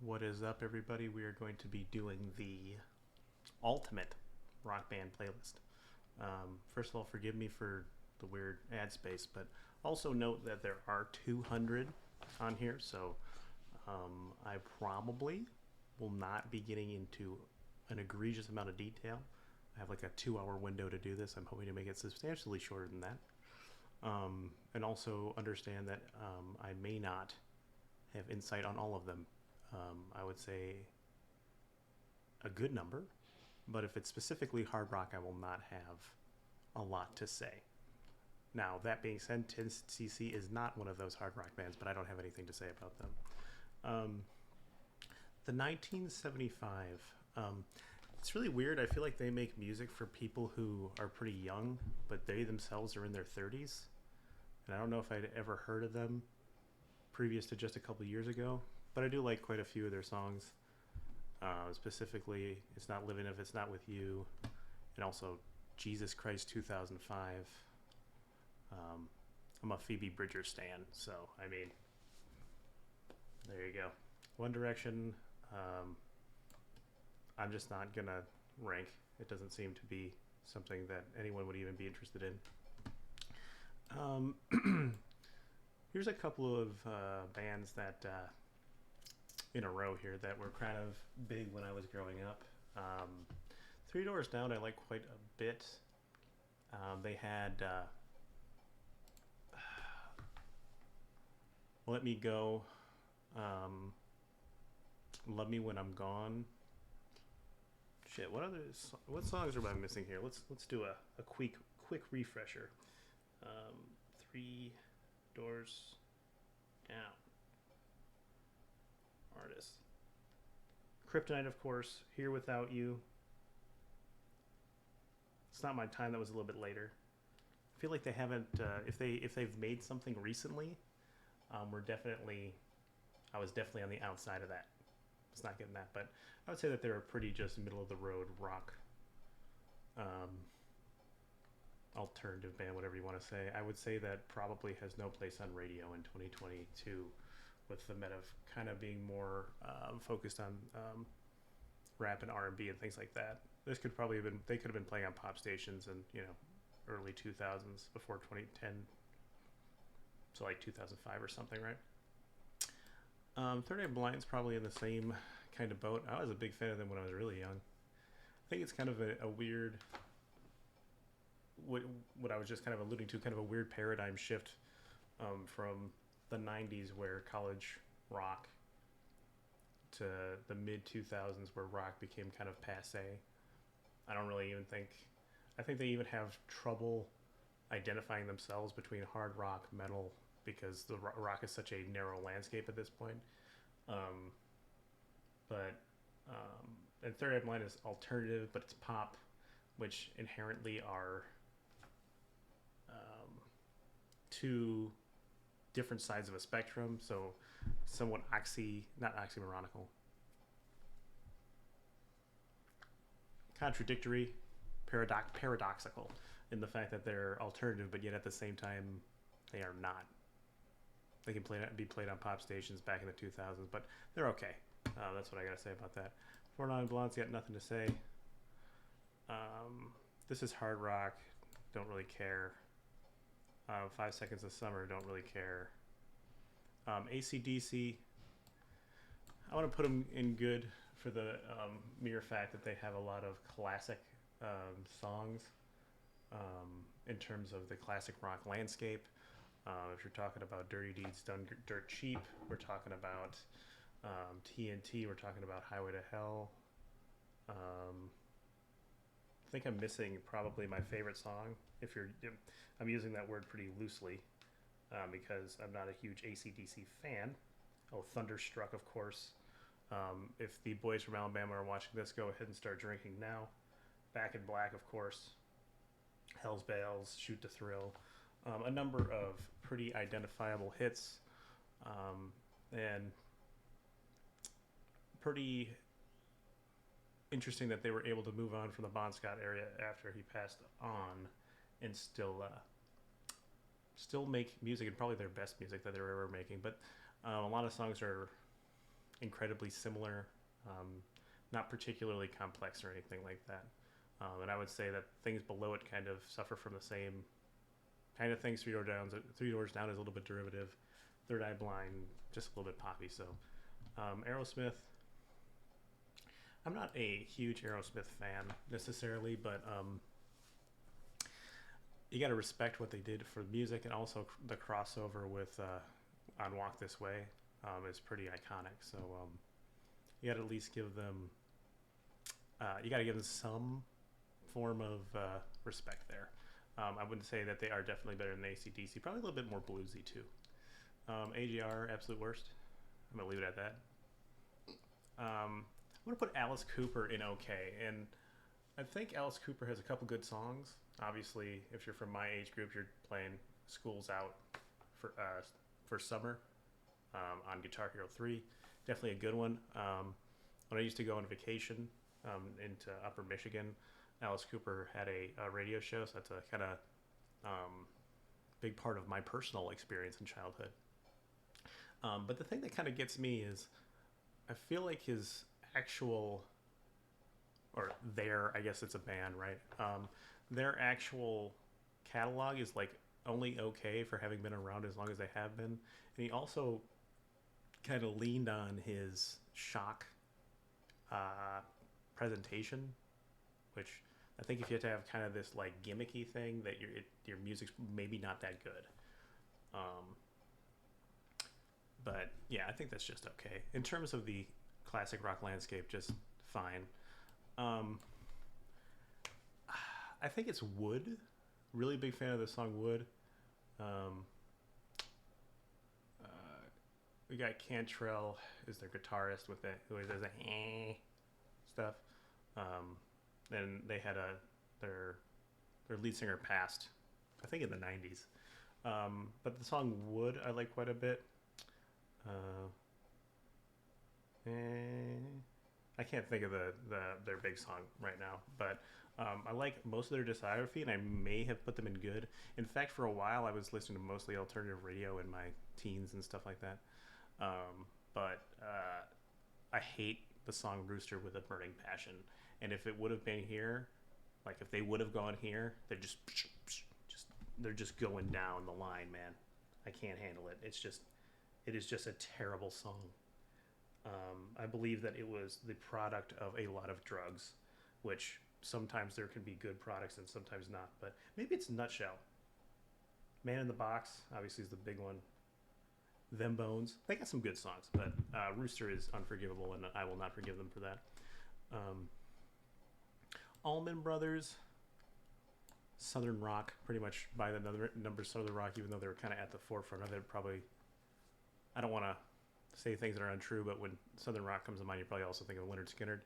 What is up, everybody? We are going to be doing the ultimate rock band playlist. First of all, forgive me for the weird ad space, but also note that there are 200 on here, so I probably will not be getting into an egregious amount of detail. I have like a 2-hour window to do this. I'm hoping to make it substantially shorter than that. And also understand that I may not have insight on all of them. I would say a good number, but if it's specifically hard rock, I will not have a lot to say. Now, that being said, 10cc is not one of those hard rock bands, but I don't have anything to say about them. The 1975, it's really weird. I feel like they make music for people who are pretty young, but they themselves are in their 30s. And I don't know if I'd ever heard of them previous to just a couple years ago, but I do like quite a few of their songs. Specifically, It's Not Living If It's Not With You, and also Jesus Christ 2005. I'm a Phoebe Bridgers stan, so I mean, there you go. One Direction, I'm just not gonna rank. It doesn't seem to be something that anyone would even be interested in. Here's a couple of bands that in a row here that were kind of big when I was growing up. Three Doors Down I like quite a bit. They had Let Me Go, Love Me When I'm Gone. Shit, what songs am I missing here? Let's do a quick refresher. Three Doors Down. Artists. Kryptonite, of course. Here Without You. It's Not My Time. That was a little bit later. I feel like they haven't. If they've made something recently, I was definitely on the outside of that. It's not getting that, but I would say that they're a pretty just middle of the road rock, alternative band, whatever you want to say. I would say that probably has no place on radio in 2022, with the meta kind of being more focused on rap and R&B and things like that. They could have been playing on pop stations in early 2000s before 2010, so like 2005 or something, right? Third Eye Blind's probably in the same kind of boat. I was a big fan of them when I was really young. I think it's kind of a weird, what I was just kind of alluding to, kind of a weird paradigm shift from the 90s, where college rock, to the mid 2000s, where rock became kind of passe. I think they even have trouble identifying themselves between hard rock, metal, because the rock is such a narrow landscape at this point. And Third Eye Blind is alternative, but it's pop, which inherently are two different sides of a spectrum, so somewhat not oxymoronical, contradictory, paradoxical in the fact that they're alternative, but yet at the same time they are not. They can be played on pop stations back in the 2000s, but they're okay. That's what I gotta say about that. Four Non Blondes, got nothing to say. This is hard rock, don't really care. 5 Seconds of Summer, don't really care. AC/DC, I want to put them in good for the mere fact that they have a lot of classic songs in terms of the classic rock landscape. If you're talking about Dirty Deeds Done Dirt Cheap, we're talking about TNT, we're talking about Highway to Hell. I think I'm missing probably my favorite song. I'm using that word pretty loosely because I'm not a huge AC/DC fan. Oh, Thunderstruck, of course. If the boys from Alabama are watching this, go ahead and start drinking now. Back in Black, of course. Hell's Bells, Shoot to Thrill. A number of pretty identifiable hits, and pretty interesting that they were able to move on from the Bon Scott area after he passed on, and still make music, and probably their best music that they're ever making. But a lot of songs are incredibly similar, not particularly complex or anything like that. And I would say that things below it kind of suffer from the same kind of things. Three Doors Down is a little bit derivative. Third Eye Blind, just a little bit poppy. So Aerosmith, I'm not a huge Aerosmith fan necessarily, but you got to respect what they did for music, and also the crossover with on Walk This Way is pretty iconic. So you got to at least give them some form of respect there. I wouldn't say that they are definitely better than AC/DC. Probably a little bit more bluesy too. AGR, absolute worst. I'm gonna leave it at that. I'm gonna put Alice Cooper in okay, and I think Alice Cooper has a couple good songs. Obviously, if you're from my age group, you're playing "School's Out" for summer on Guitar Hero 3. Definitely a good one. When I used to go on vacation into Upper Michigan, Alice Cooper had a radio show, so that's a kind of big part of my personal experience in childhood. But the thing that kind of gets me is I feel like his actual, or their, I guess it's a band, right? Their actual catalog is like only okay for having been around as long as they have been. And he also kind of leaned on his shock presentation, which I think if you have to have kind of this like gimmicky thing, that your music's maybe not that good. But yeah, I think that's just okay. In terms of the classic rock landscape, just fine. I think it's Wood. Really big fan of the song Wood. We got Cantrell is their guitarist with it, who does a stuff. Then they had their lead singer passed, I think in the 90s. But the song Wood I like quite a bit. I can't think of their big song right now, but I like most of their discography, and I may have put them in good. In fact, for a while, I was listening to mostly alternative radio in my teens and stuff like that. But I hate the song Rooster with a Burning Passion. And if it would have been here, like if they would have gone here, they're just going down the line, man. I can't handle it. It is just a terrible song. I believe that it was the product of a lot of drugs, which sometimes there can be good products and sometimes not. But maybe it's Nutshell. Man in the Box, obviously, is the big one. Them Bones, they got some good songs, but Rooster is unforgivable, and I will not forgive them for that. Allman Brothers, Southern Rock, pretty much by the numbers Southern Rock, even though they were kind of at the forefront of it. Probably, I don't want to say things that are untrue, but when Southern Rock comes to mind, you probably also think of Lynyrd Skynyrd.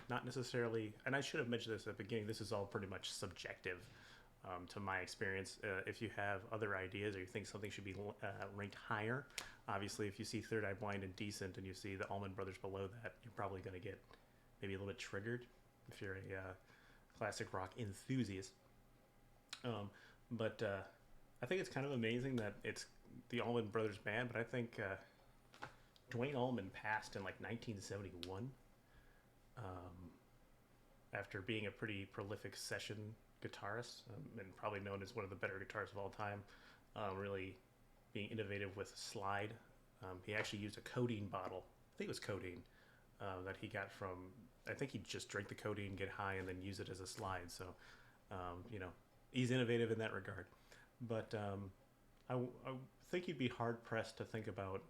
Not necessarily, and I should have mentioned this at the beginning, this is all pretty much subjective to my experience. If you have other ideas or you think something should be ranked higher, obviously if you see Third Eye Blind and Decent and you see the Allman Brothers below that, you're probably going to get maybe a little bit triggered if you're a classic rock enthusiast. But I think it's kind of amazing that it's the Allman Brothers band, but I think Dwayne Allman passed in like 1971 after being a pretty prolific session guitarist and probably known as one of the better guitarists of all time, really being innovative with slide. He actually used a codeine bottle, I think it was codeine, that he got from, I think he'd just drink the codeine, get high, and then use it as a slide. So, he's innovative in that regard. But I think you'd be hard-pressed to think about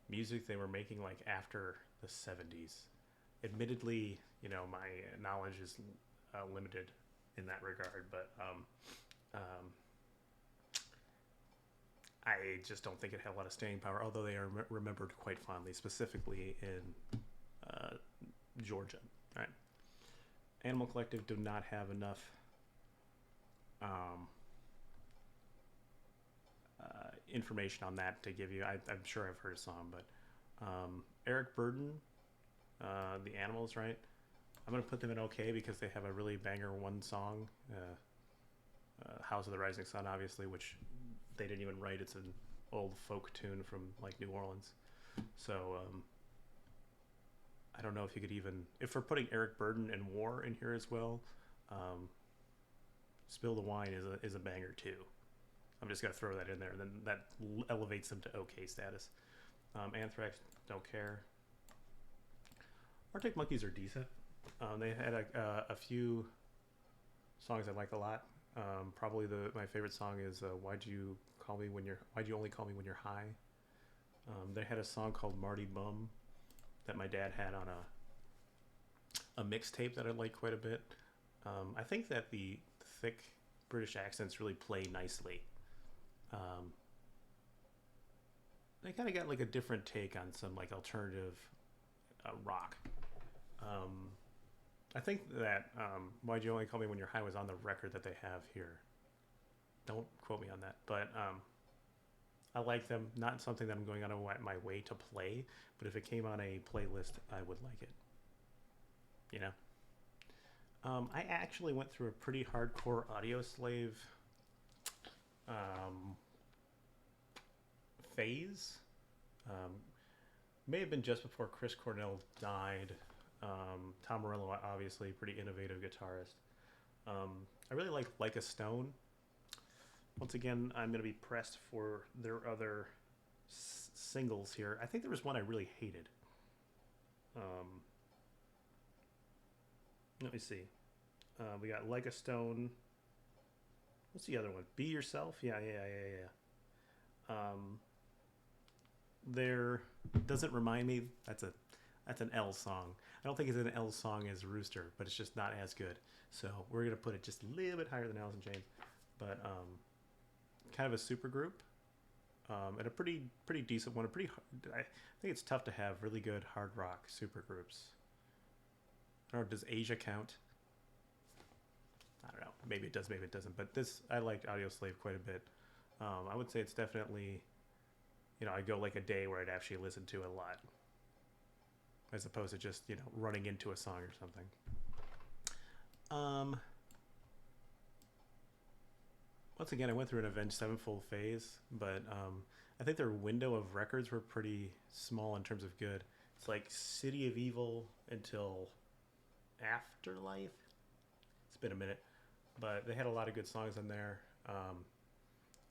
music they were making like after the 70s. Admittedly, my knowledge is limited in that regard, but I just don't think it had a lot of staying power, although they are remembered quite fondly, specifically in Georgia. Right? Animal Collective do not have enough information on that to give you. I'm sure I've heard a song, but Eric Burdon, the Animals, right? I'm going to put them in okay because they have a really banger one song, House of the Rising Sun, obviously, which they didn't even write. It's an old folk tune from like New Orleans. So I don't know if you could even, if we're putting Eric Burdon and War in here as well, Spill the Wine is a banger too. I'm just gonna throw that in there, and then that elevates them to okay status. Anthrax, don't care. Arctic Monkeys are decent. They had a few songs I like a lot. Probably my favorite song is Why'd You Only Call Me When You're High? They had a song called Marty Bum that my dad had on a mixtape that I like quite a bit. I think that the thick British accents really play nicely. They kind of got like a different take on some like alternative rock. I think that Why'd You Only Call Me When You're High was on the record that they have here. Don't quote me on that, but I like them. Not something that I'm going out of my way to play, but if it came on a playlist, I would like it. You know? I actually went through a pretty hardcore Audioslave phase. May have been just before Chris Cornell died. Tom Morello, obviously, pretty innovative guitarist. I really like a Stone. Once again, I'm going to be pressed for their other singles here. I think there was one I really hated. Let me see. We got Like a Stone. What's the other one? Be Yourself? Yeah. There Doesn't Remind Me. That's an L song. I don't think it's an L song as Rooster, but it's just not as good. So we're gonna put it just a little bit higher than Alice in Chains. But kind of a super group, and a pretty decent one. I think it's tough to have really good hard rock super groups. I don't know, does Asia count? I don't know. Maybe it does, maybe it doesn't. But I liked Audioslave quite a bit. I would say it's definitely, I go like a day where I'd actually listen to it a lot, as opposed to just, running into a song or something. Once again, I went through an Avenged Sevenfold phase, but I think their window of records were pretty small in terms of good. It's like City of Evil until Afterlife. It's been a minute, but they had a lot of good songs in there.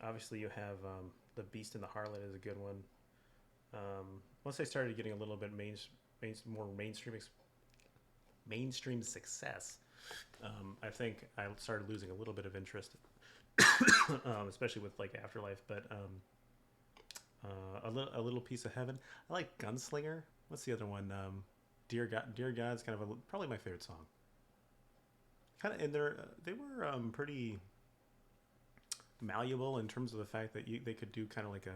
Obviously, you have The Beast and the Harlot is a good one. Once they started getting a little bit more mainstream success, I think I started losing a little bit of interest, especially with like Afterlife. But a little Piece of Heaven. I like Gunslinger. What's the other one? Dear God's kind of probably my favorite song. Kind of, and they were pretty malleable in terms of the fact that they could do kind of like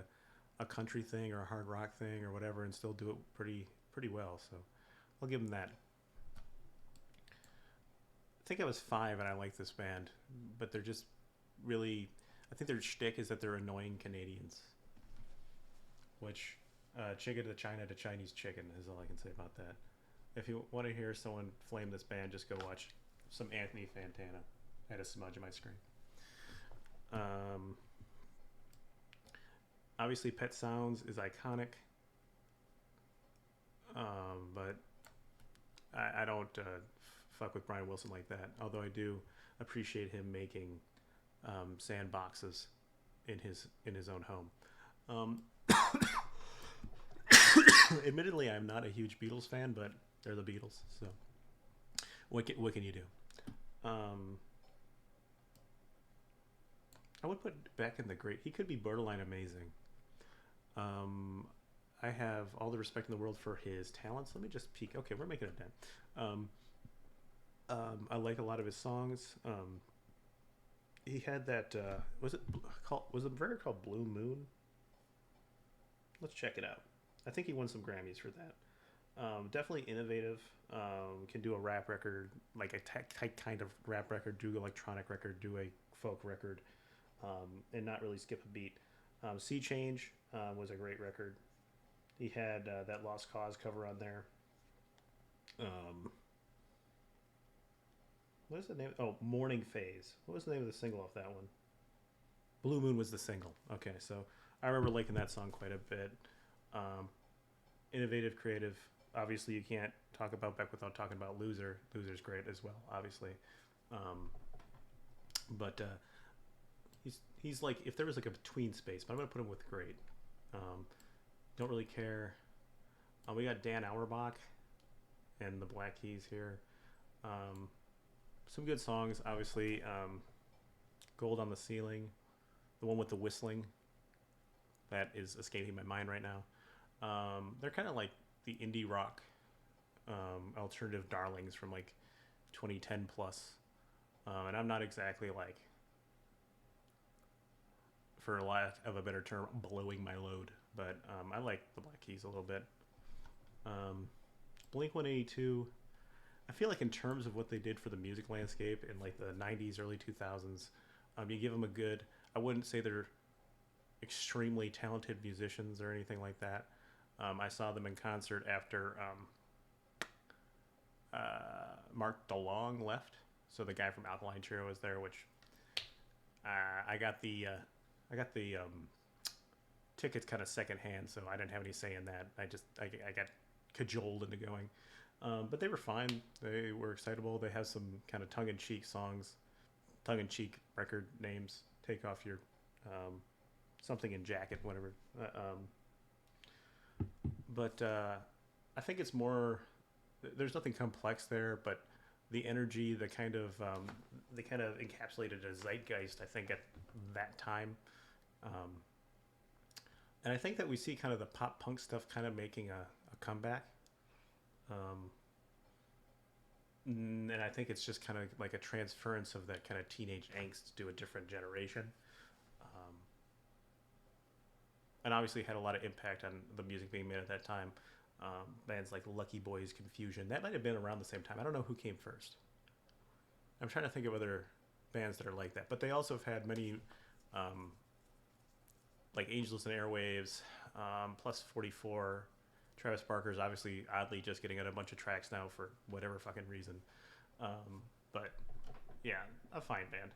a country thing or a hard rock thing or whatever, and still do it pretty well. So I'll give them that. I think I was 5 and I like this band, but they're just really, I think their shtick is that they're annoying Canadians, which chicken to China to Chinese chicken is all I can say about that. If you want to hear someone flame this band, just go watch some Anthony Fantana. I had a smudge on my screen. Obviously Pet Sounds is iconic, but I don't fuck with Brian Wilson like that, although I do appreciate him making sandboxes in his own home. Admittedly, I'm not a huge Beatles fan, but they're the Beatles, so what can you do? I would put back in the great. He could be borderline amazing. I have all the respect in the world for his talents. Let me just peek. Okay, we're making it down. I like a lot of his songs. He had that. Was the record called Blue Moon? Let's check it out. I think he won some Grammys for that. Definitely innovative. Can do a rap record, like a tight kind of rap record, do electronic record, do a folk record, and not really skip a beat. Sea Change was a great record. He had that Lost Cause cover on there. What is the name? Oh, Morning Phase. What was the name of the single off that one? Blue Moon was the single. Okay, so I remember liking that song quite a bit. innovative, creative. Obviously, you can't talk about Beck without talking about Loser. Loser's great as well, obviously. Um, but he's like, if there was like a between space, but I'm gonna put him with great. Um, don't really care. We got Dan Auerbach and the Black Keys here. Um, some good songs, obviously. Gold on the Ceiling, the one with the whistling, that is escaping my mind right now. They're kind of like the indie rock alternative darlings from like 2010 plus. And I'm not exactly like, for lack of a better term, blowing my load, but I like the Black Keys a little bit. Blink 182. I feel like in terms of what they did for the music landscape in like the 90s, early 2000s, you give them a good. I wouldn't say they're extremely talented musicians or anything like that. I saw them in concert after Mark DeLong left, so the guy from Alkaline Trio was there, which I got the tickets kind of secondhand, so I didn't have any say in that. I got cajoled into going, but they were fine. They were excitable. They have some kind of tongue-in-cheek songs, tongue-in-cheek record names. Take off your something in jacket, whatever. But I think it's more. There's nothing complex there, but the energy, the kind of they kind of encapsulated a zeitgeist, I think, at that time. And I think that we see kind of the pop punk stuff kind of making a comeback. And I think it's just kind of like a transference of that kind of teenage angst to a different generation. And obviously had a lot of impact on the music being made at that time. Bands like Lucky Boys, Confusion, that might have been around the same time. I don't know who came first. I'm trying to think of other bands that are like that, but they also have had many, like Angels and Airwaves, Plus 44. Travis Barker's obviously oddly just getting out a bunch of tracks now for whatever fucking reason. But yeah, a fine band.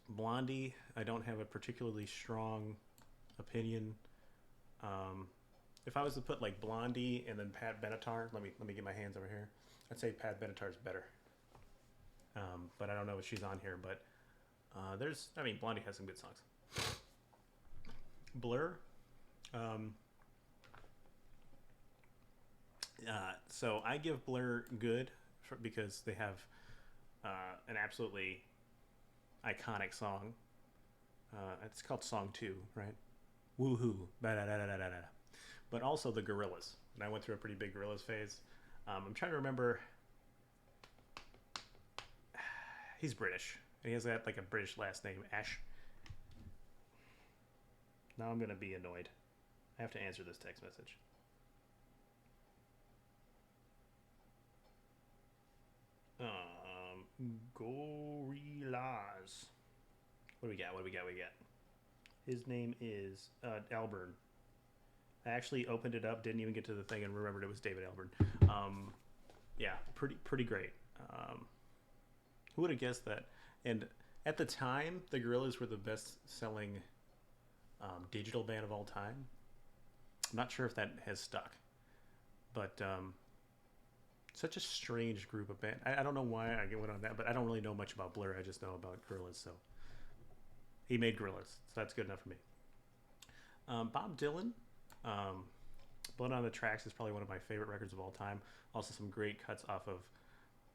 Blondie, I don't have a particularly strong opinion. If I was to put like Blondie and then Pat Benatar, let me get my hands over here. I'd say Pat Benatar's better. But I don't know if she's on here. But Blondie has some good songs. Blur. So I give Blur good because they have an absolutely iconic song. It's called Song 2, right? Woohoo. Ba-da-da-da-da-da. But also the Gorillaz. And I went through a pretty big Gorillaz phase. I'm trying to remember. He's British. And he has that like a British last name, Ash. Now I'm going to be annoyed. I have to answer this text message. Gorillaz. What do we got? His name is Alburn. I actually opened it up, didn't even get to the thing, and remembered it was David Alburn. Yeah, pretty great. Who would have guessed that? And at the time, the Gorillaz were the best-selling digital band of all time. I'm not sure if that has stuck, but such a strange group of band. I don't know why I went on that, but I don't really know much about Blur. I just know about Gorillaz, so he made Gorillaz, so that's good enough for me. Bob Dylan, Blood on the Tracks is probably one of my favorite records of all time. Also some great cuts off of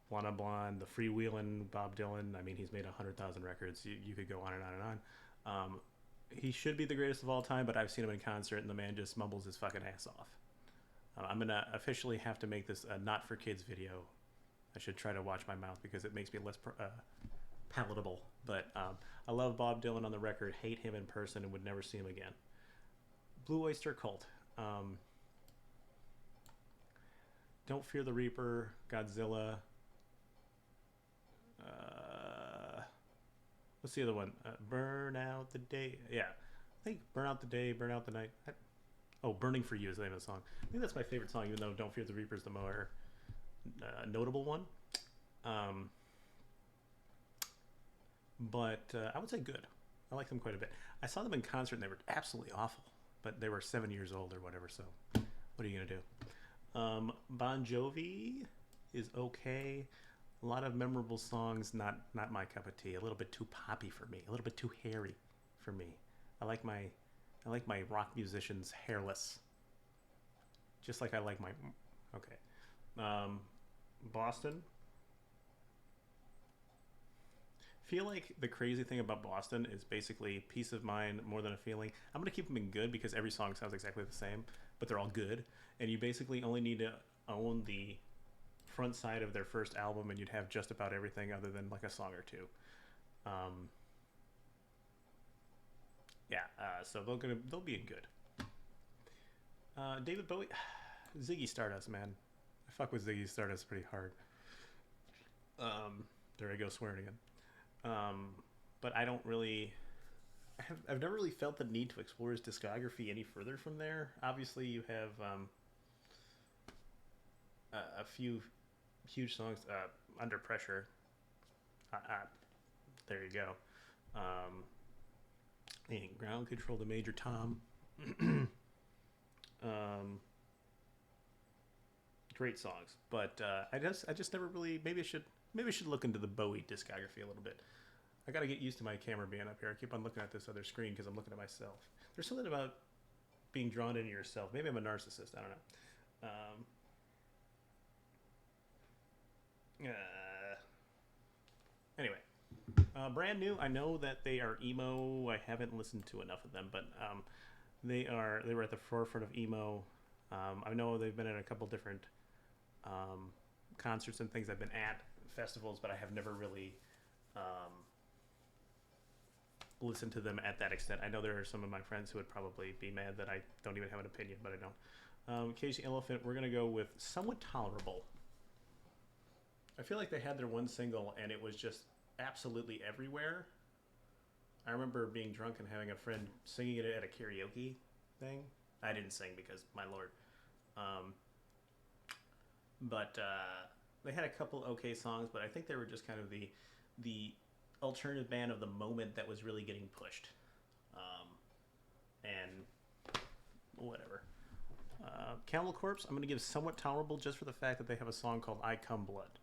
Blonde on Blonde, the freewheeling Bob Dylan. I mean, he's made 100,000 records. You could go on and on and on. He should be the greatest of all time, but I've seen him in concert, and the man just mumbles his fucking ass off. I'm going to officially have to make this a not for kids video. I should try to watch my mouth because it makes me less palatable. But I love Bob Dylan on the record, hate him in person, and would never see him again. Blue Oyster Cult. Don't Fear the Reaper, Godzilla. What's the other one? Burn Out the Day. Yeah. I think Burn Out the Day, Burn Out the Night. Burning for You is the name of the song. I think that's my favorite song, even though Don't Fear the Reaper is the more notable one. But I would say good. I like them quite a bit. I saw them in concert and they were absolutely awful. but they were 7 years old or whatever. So, what are you gonna do? Bon Jovi is okay. A lot of memorable songs, not my cup of tea. A little bit too poppy for me. A little bit too hairy for me. I like my rock musicians hairless. Just like I like my okay. Boston. Feel like the crazy thing about Boston is basically peace of mind more than a feeling. I'm gonna keep them in good because every song sounds exactly the same, but they're all good, and you basically only need to own the front side of their first album, and you'd have just about everything other than like a song or two. So they'll be in good. David Bowie, Ziggy Stardust, man. I fuck with Ziggy Stardust pretty hard. There I go swearing again. But I don't really. I've never really felt the need to explore his discography any further from there. Obviously, you have a few huge songs. Under Pressure. There you go. And Ground Control to Major Tom. Great songs, but I just never really. Maybe I should look into the Bowie discography a little bit. I gotta get used to my camera being up here. I keep on looking at this other screen because I'm looking at myself. There's something about being drawn into yourself. Maybe I'm a narcissist. I don't know. Anyway, brand new. I know that they are emo. I haven't listened to enough of them, but they were at the forefront of emo. I know they've been at a couple different concerts and things. I've been at festivals, but I have never really listened to them at that extent. I know there are some of my friends who would probably be mad that I don't even have an opinion, but I don't. Casey Elephant, we're going to go with Somewhat Tolerable. I feel like they had their one single, and it was just absolutely everywhere. I remember being drunk and having a friend singing it at a karaoke thing. I didn't sing because, my lord. But they had a couple okay songs, but I think they were just kind of the alternative band of the moment that was really getting pushed. And whatever. Camel Corpse, I'm going to give Somewhat Tolerable just for the fact that they have a song called I Come Blood.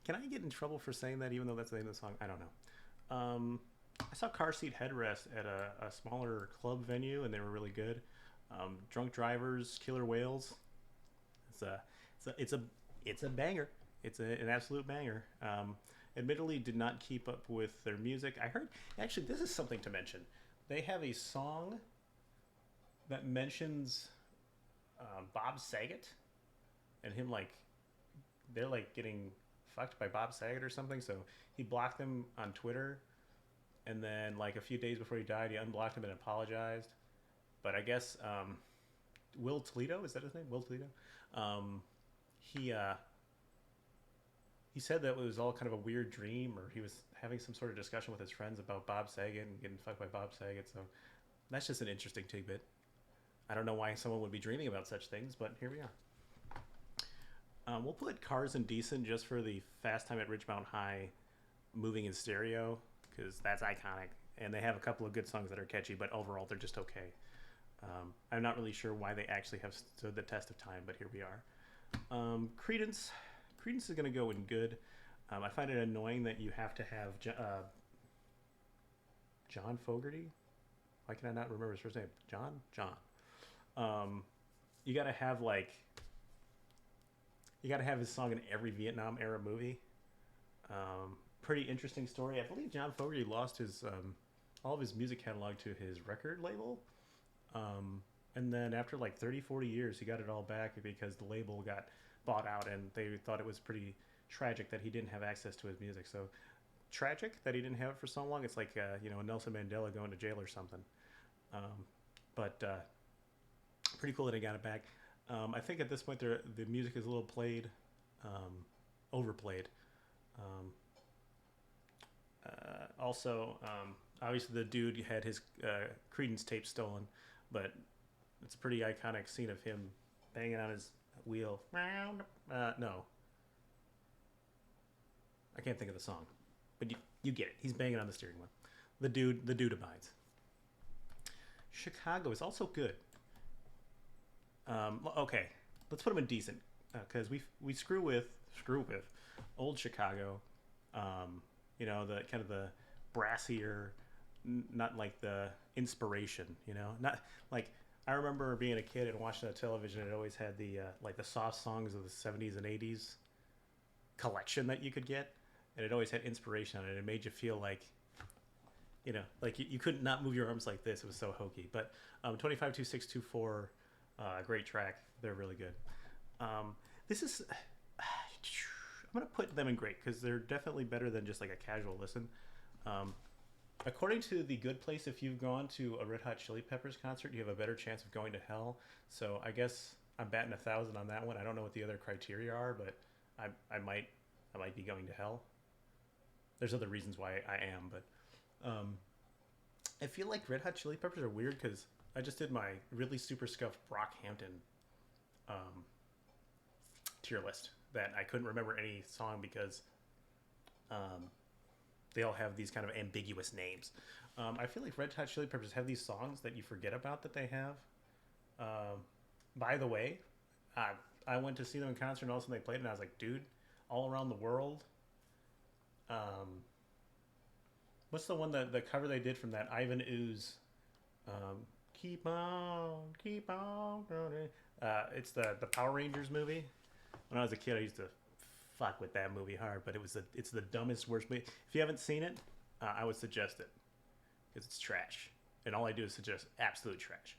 Can I get in trouble for saying that even though that's the name of the song? I don't know. I saw Car Seat Headrest at a smaller club venue, and they were really good. Drunk Drivers, Killer Whales. It's a banger. It's an absolute banger. Admittedly, did not keep up with their music. I heard, actually, this is something to mention. They have a song that mentions Bob Saget and him, like, they're like getting fucked by Bob Saget or something. So he blocked them on Twitter, and then like a few days before he died, he unblocked him and apologized. But I guess Will Toledo, is that his name? Will Toledo. He said that it was all kind of a weird dream, or he was having some sort of discussion with his friends about Bob Saget and getting fucked by Bob Saget. So that's just an interesting tidbit. I don't know why someone would be dreaming about such things, but here we are. We'll put Cars Indecent just for the Fast Time at Ridgemount High moving in stereo, because that's iconic. And they have a couple of good songs that are catchy, but overall they're just okay. I'm not really sure why they actually have stood the test of time, but here we are. Creedence is going to go in good. I find it annoying that you have to have John Fogerty. Why can I not remember his first name? John. You got to have his song in every Vietnam era movie. Pretty interesting story. I believe John Fogerty lost his all of his music catalog to his record label. And then after like 30, 40 years, he got it all back because the label got bought out, and they thought it was pretty tragic that he didn't have access to his music. So tragic that he didn't have it for so long. It's like, Nelson Mandela going to jail or something. But pretty cool that he got it back. I think at this point the music is a little played, overplayed. Also, obviously the dude had his Creedence tape stolen, but it's a pretty iconic scene of him banging on his wheel. No. I can't think of the song, but you get it. He's banging on the steering wheel. The dude abides. Chicago is also good. Okay, let's put them in decent because we screw with old Chicago. The kind of the brassier, not like the inspiration. Not like I remember being a kid and watching the television. It always had the like the soft songs of the '70s and '80s collection that you could get, and it always had inspiration on it. It made you feel like like you couldn't not move your arms like this. It was so hokey. But 252624, great track. They're really good. This is I'm gonna put them in great because they're definitely better than just like a casual listen. According to The Good Place, if you've gone to a Red Hot Chili Peppers concert, you have a better chance of going to hell. So I guess I'm batting 1,000 on that one. I don't know what the other criteria are, but I might be going to hell. There's other reasons why I am, but I feel like Red Hot Chili Peppers are weird because I just did my really super scuffed Brockhampton tier list that I couldn't remember any song because they all have these kind of ambiguous names. I feel like Red Hot Chili Peppers have these songs that you forget about that they have. By the way, I went to see them in concert and all of a sudden they played and I was like, dude, All Around the World. What's the one the cover they did from that Ivan Ooze? Keep on running. It's the Power Rangers movie. When I was a kid, I used to fuck with that movie hard, but it's the dumbest, worst movie. If you haven't seen it, I would suggest it because it's trash, and all I do is suggest absolute trash.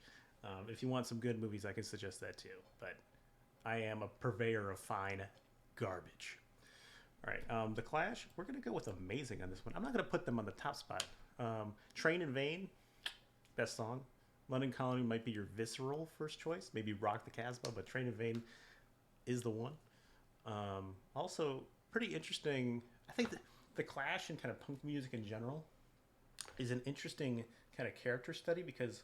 If you want some good movies, I can suggest that too. But I am a purveyor of fine garbage. All right, The Clash. We're gonna go with amazing on this one. I'm not gonna put them on the top spot. Train in Vain, best song. London Calling might be your visceral first choice. Maybe Rock the Casbah, but Train in Vain is the one. Also, pretty interesting. I think the Clash and kind of punk music in general is an interesting kind of character study because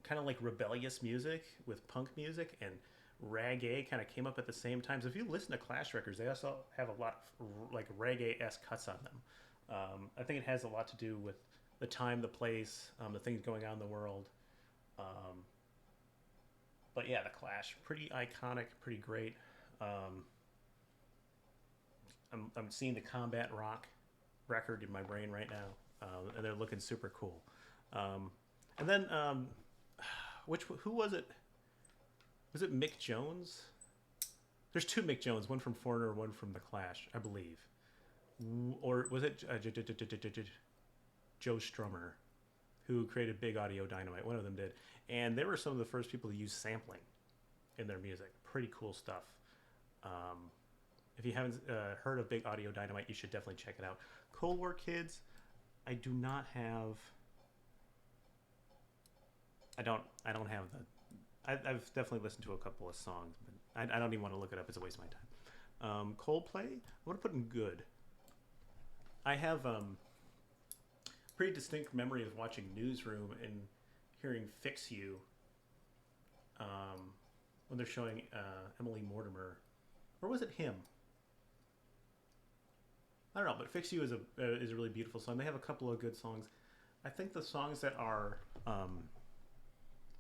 kind of like rebellious music with punk music and reggae kind of came up at the same time. So if you listen to Clash records, they also have a lot of like reggae-esque cuts on them. I think it has a lot to do with the time, the place, the things going on in the world. But yeah, The Clash, pretty iconic, pretty great. I'm seeing the Combat Rock record in my brain right now, and they're looking super cool. And then, who was it? Was it Mick Jones? There's two Mick Jones, one from Foreigner, one from The Clash, I believe. Or was it Joe Strummer, who created Big Audio Dynamite? One of them did. And they were some of the first people to use sampling in their music. Pretty cool stuff. If you haven't heard of Big Audio Dynamite, you should definitely check it out. Cold War Kids, I do not have... I don't have the... I've definitely listened to a couple of songs, but I don't even want to look it up. It's a waste of my time. Coldplay, I want to put in good. I have pretty distinct memory of watching Newsroom and hearing Fix You when they're showing Emily Mortimer. Or was it him? I don't know, but Fix You is a really beautiful song. They have a couple of good songs. I think the songs that are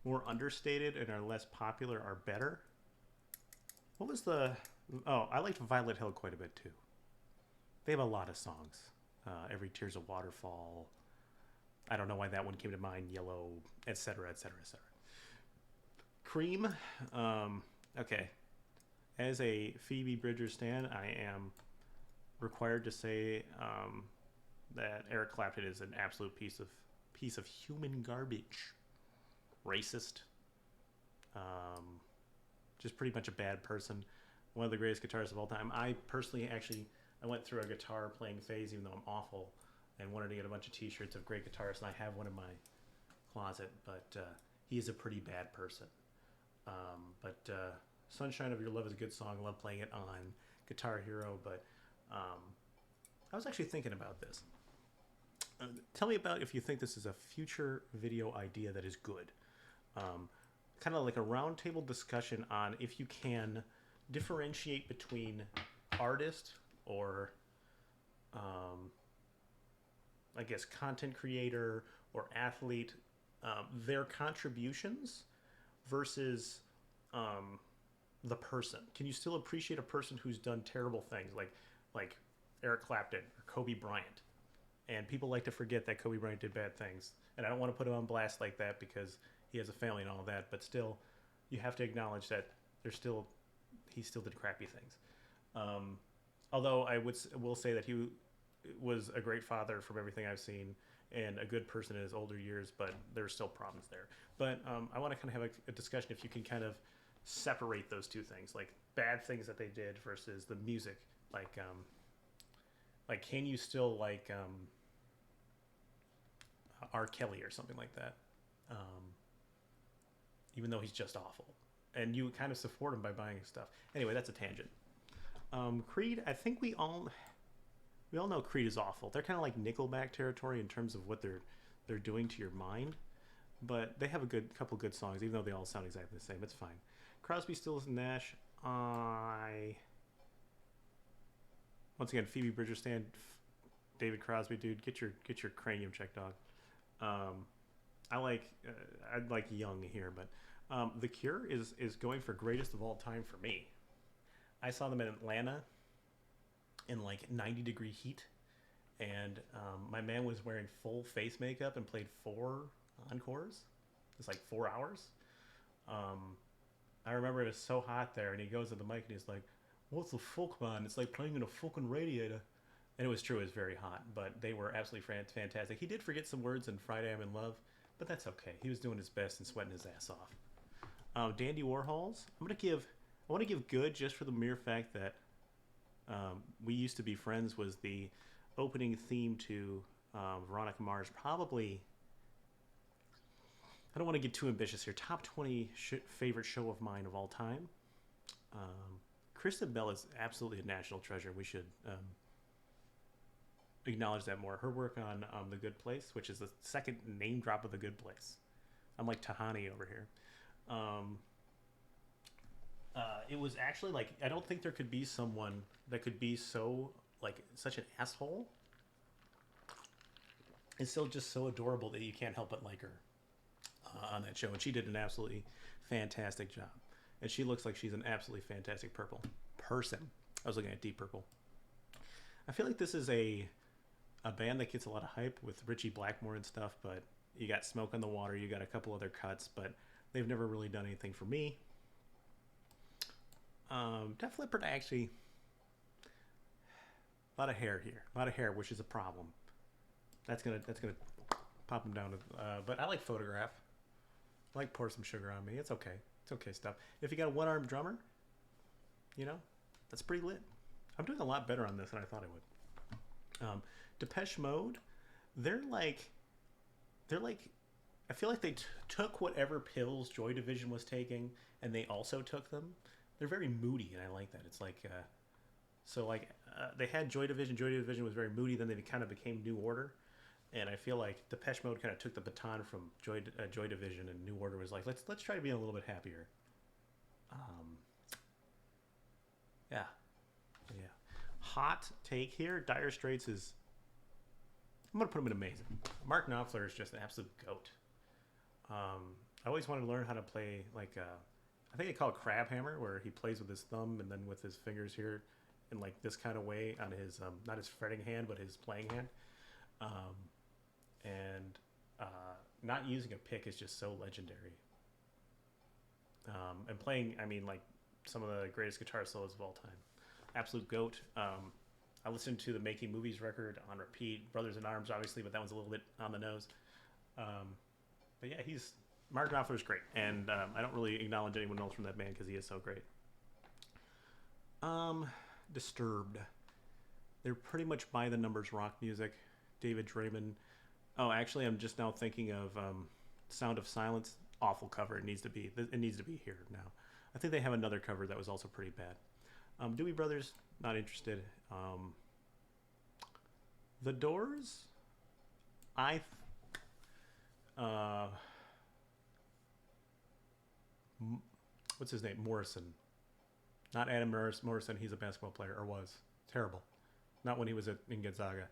more understated and are less popular are better. What was the... Oh, I liked Violet Hill quite a bit too. They have a lot of songs. Every Tear's a Waterfall. I don't know why that one came to mind. Yellow, etc., etc., etc. Cream. Okay. As a Phoebe Bridgers stan, I am required to say that Eric Clapton is an absolute piece of human garbage. Racist. Just pretty much a bad person. One of the greatest guitarists of all time. I personally I went through a guitar playing phase, even though I'm awful, and wanted to get a bunch of t-shirts of great guitarists, and I have one in my closet, but he is a pretty bad person. But Sunshine of Your Love is a good song. I love playing it on Guitar Hero, but I was actually thinking about this. Tell me about if you think this is a future video idea that is good. Kind of like a roundtable discussion on if you can differentiate between artist or I guess content creator or athlete, their contributions versus the person. Can you still appreciate a person who's done terrible things like Eric Clapton or Kobe Bryant? And people like to forget that Kobe Bryant did bad things. And I don't want to put him on blast like that because he has a family and all that. But still, you have to acknowledge that he still did crappy things. Although I will say that he was a great father from everything I've seen and a good person in his older years, but there's still problems there. But I want to kind of have a discussion if you can kind of separate those two things, like bad things that they did versus the music. Like can you still like R. Kelly or something like that, even though he's just awful, and you kind of support him by buying his stuff. Anyway, that's a tangent. Creed, I think we all know Creed is awful. They're kind of like Nickelback territory in terms of what they're doing to your mind, but they have a couple good songs, even though they all sound exactly the same. It's fine. Crosby, Stills, and Nash. Once again, Phoebe Bridgers, David Crosby, dude, get your cranium checked, dog. I'd like Young here, but The Cure is going for greatest of all time for me. I saw them in Atlanta in like 90-degree heat, and my man was wearing full face makeup and played 4 encores. It's like 4 hours. I remember it was so hot there, and he goes to the mic and he's like, "What's the fuck, man? It's like playing in a fucking radiator." And it was true, it was very hot, but they were absolutely fantastic. He did forget some words in Friday I'm in Love, but that's okay. He was doing his best and sweating his ass off. Dandy Warhols, I want to give good just for the mere fact that We Used to Be Friends was the opening theme to Veronica Mars. Probably, I don't want to get too ambitious here, top 20 favorite show of mine of all time. Kristen Bell is absolutely a national treasure. We should acknowledge that more. Her work on The Good Place, which is the second name drop of The Good Place. I'm like Tahani over here. It was actually like, I don't think there could be someone that could be so like such an asshole and still just so adorable that you can't help but like her on that show. And she did an absolutely fantastic job. And she looks like she's an absolutely fantastic purple person. I was looking at Deep Purple. I feel like this is a band that gets a lot of hype with Ritchie Blackmore and stuff, but you got Smoke on the Water, you got a couple other cuts, but they've never really done anything for me. Def Leppard, actually, a lot of hair here, which is a problem. That's gonna pop them down. But I like Photograph. I like Pour Some Sugar on Me. It's okay. It's okay stuff. If you got a one-armed drummer, that's pretty lit. I'm doing a lot better on this than I thought I would. Depeche Mode, they're like, I feel like they took whatever pills Joy Division was taking, and they also took them. They're very moody, and I like that. It's like, they had Joy Division. Joy Division was very moody. Then they kind of became New Order, and I feel like Depeche Mode kind of took the baton from Joy Division, and New Order was like, let's try to be a little bit happier. Yeah. Hot take here. Dire Straits is, I'm gonna put him in amazing. Mark Knopfler is just an absolute goat. I always wanted to learn how to play like I think they call it crab hammer, where he plays with his thumb and then with his fingers here in like this kind of way on his not his fretting hand but his playing hand. Not using a pick is just so legendary. And playing, I mean, like some of the greatest guitar solos of all time. Absolute goat. I listened to the Making Movies record on repeat. Brothers in Arms, obviously, but that one's a little bit on the nose. But yeah, Mark Knopfler's great, and I don't really acknowledge anyone else from that band because he is so great. Disturbed. They're pretty much by the numbers rock music. David Draymond. Oh, actually, I'm just now thinking of Sound of Silence. Awful cover. It needs to be here now. I think they have another cover that was also pretty bad. Doobie Brothers, not interested. The Doors, what's his name? Morrison. Not Adam Morrison. He's a basketball player, or was. Terrible. Not when he was in Gonzaga.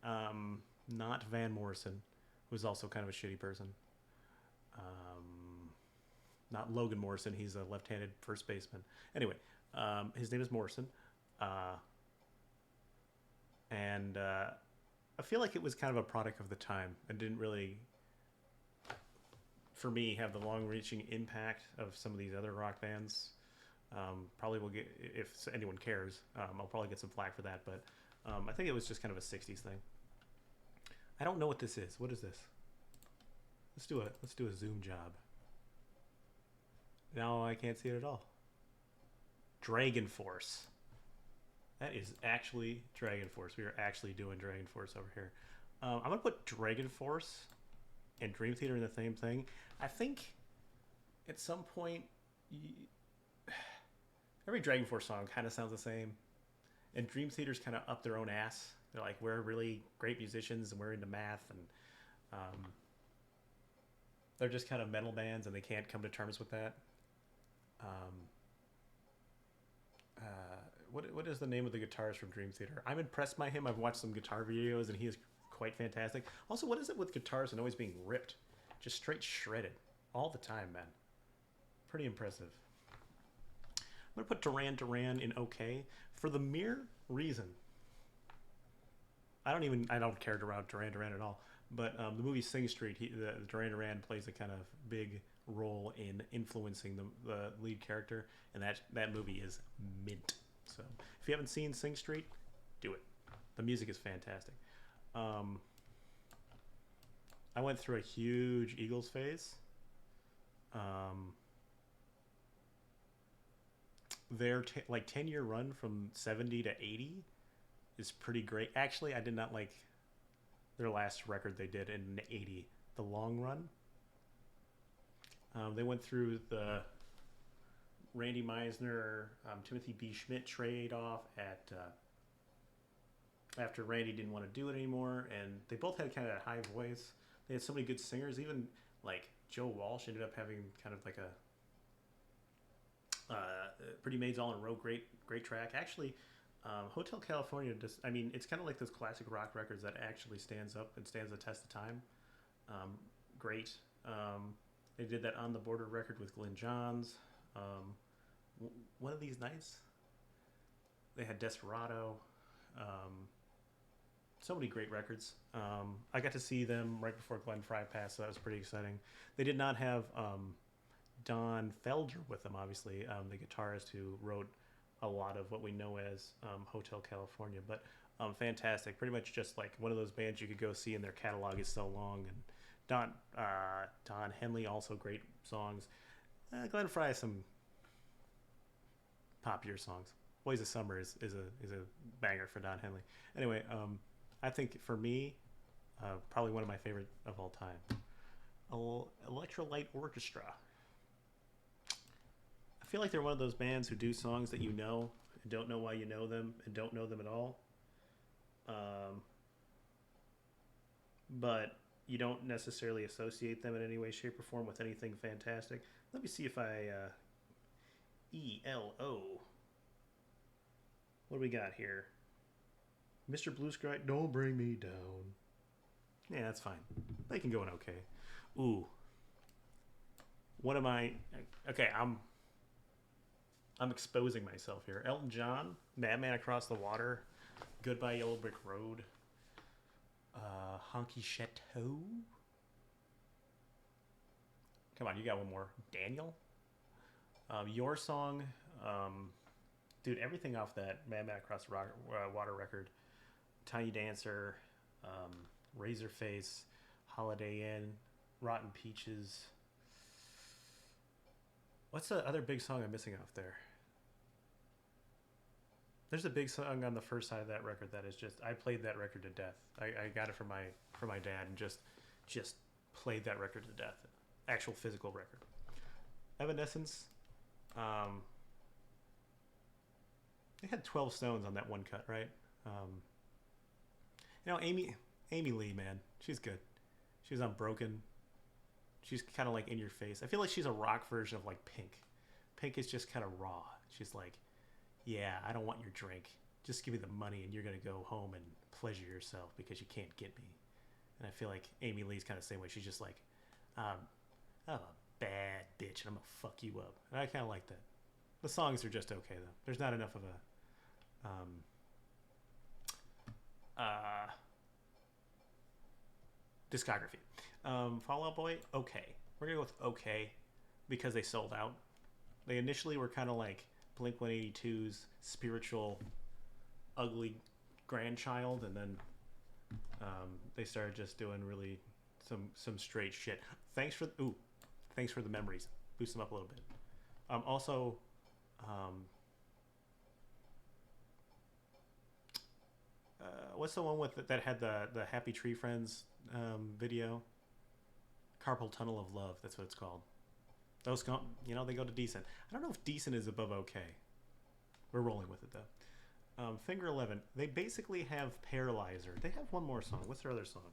Not Van Morrison. who's also kind of a shitty person. Um, Not Logan Morrison. He's a left-handed first baseman. Anyway, his name is Morrison. And I feel like it was kind of a product of the time and didn't really, for me, have the long-reaching impact of some of these other rock bands. Probably will get, if anyone cares, I'll probably get some flack for that, but I think it was just kind of a 60s thing. I don't know what this is. What is this? Let's do a zoom job. No, I can't see it at all. Dragon Force. That is actually Dragon Force. We are actually doing Dragon Force over here. I'm going to put Dragon Force and Dream Theater in the same thing. I think at some point, every Dragon Force song kind of sounds the same. And Dream Theater's kind of up their own ass. They're like, we're really great musicians and we're into math. And they're just kind of metal bands and they can't come to terms with that. What is the name of the guitarist from Dream Theater? I'm impressed by him. I've watched some guitar videos and he is quite fantastic. Also, what is it with guitars and always being ripped? Just straight shredded all the time, man. Pretty impressive. I'm going to put Duran Duran in OK for the mere reason. I don't care about Duran Duran at all. But the movie Sing Street, the Duran Duran plays a kind of big role in influencing the lead character, and that movie is mint. So if you haven't seen Sing Street, do it. The music is fantastic. I went through a huge Eagles phase. Their 10-year run from 70 to 80 is pretty great. Actually, I did not like their last record they did in 80, The Long Run. They went through the Randy Meisner, Timothy B. Schmidt trade-off after Randy didn't want to do it anymore, and they both had kind of that high voice. They had so many good singers. Even like Joe Walsh ended up having kind of like a Pretty Maids All in a Row, great track. Actually, Hotel California, it's kind of like those classic rock records that actually stands up and stands the test of time. Great. They did that On the Border record with Glyn Johns. One of These Nights. They had Desperado. So many great records. I got to see them right before Glenn Frey passed, so that was pretty exciting. They did not have Don Felder with them, obviously, the guitarist who wrote a lot of what we know as Hotel California, but fantastic. Pretty much just like one of those bands you could go see, and their catalog is so long. And Don Henley, also great songs. Glenn Frey, some popular songs. Boys of Summer is a banger for Don Henley. Anyway, I think for me, probably one of my favorite of all time. Electrolyte Orchestra. I feel like they're one of those bands who do songs that you know and don't know why you know them and don't know them at all. But you don't necessarily associate them in any way, shape, or form with anything fantastic. Let me see if I... ELO. What do we got here? Mr. Blue Sky, don't bring me down. Yeah, that's fine. They can go in okay. Ooh. What am I... Okay, I'm exposing myself here. Elton John, Madman Across the Water, Goodbye Yellow Brick Road, Honky Chateau. Come on, you got one more. Daniel? Your Song. Dude, everything off that Madman Across the Water record. Tiny Dancer, Razorface, Holiday Inn, Rotten Peaches. What's the other big song I'm missing off there? There's a big song on the first side of that record that is just... I played that record to death. I got it from my dad and just played that record to death. Actual physical record. Evanescence. They had 12 Stones on that one cut, right? Amy Lee, man, she's good. She was on Broken. She's kind of like in your face. I feel like she's a rock version of like Pink. Pink is just kind of raw. She's like, yeah, I don't want your drink. Just give me the money and you're going to go home and pleasure yourself because you can't get me. And I feel like Amy Lee's kind of the same way. She's just like, I'm a bad bitch and I'm gonna fuck you up. And I kind of like that. The songs are just okay though. There's not enough of a discography. Fall Out Boy, okay. We're gonna go with okay because they sold out. They initially were kind of like Blink 182's spiritual, ugly grandchild, and then they started just doing really some straight shit. Thanks for the memories. Boost them up a little bit. Also, what's the one with that had the Happy Tree Friends video? Carpal Tunnel of Love. That's what it's called. Those they go to decent. I don't know if decent is above okay. We're rolling with it though. Finger 11. They basically have Paralyzer. They have one more song. What's their other song?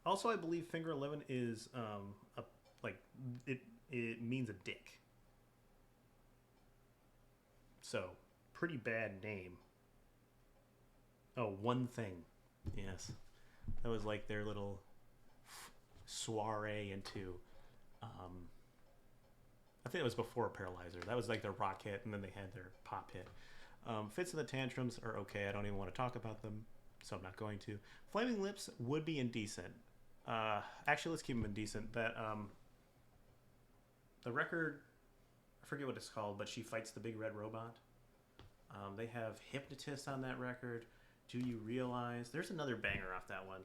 Also, I believe Finger 11 is it means a dick. So pretty bad name. Oh, One Thing. Yes, that was like their little soiree into. I think it was before Paralyzer. That was like their rock hit, and then they had their pop hit. Fits and the Tantrums are okay. I don't even want to talk about them, so I'm not going to. Flaming Lips would be indecent. Actually, let's keep them indecent. That the record, I forget what it's called, but She Fights the Big Red Robot. They have Hypnotist on that record. Do You Realize? There's another banger off that one.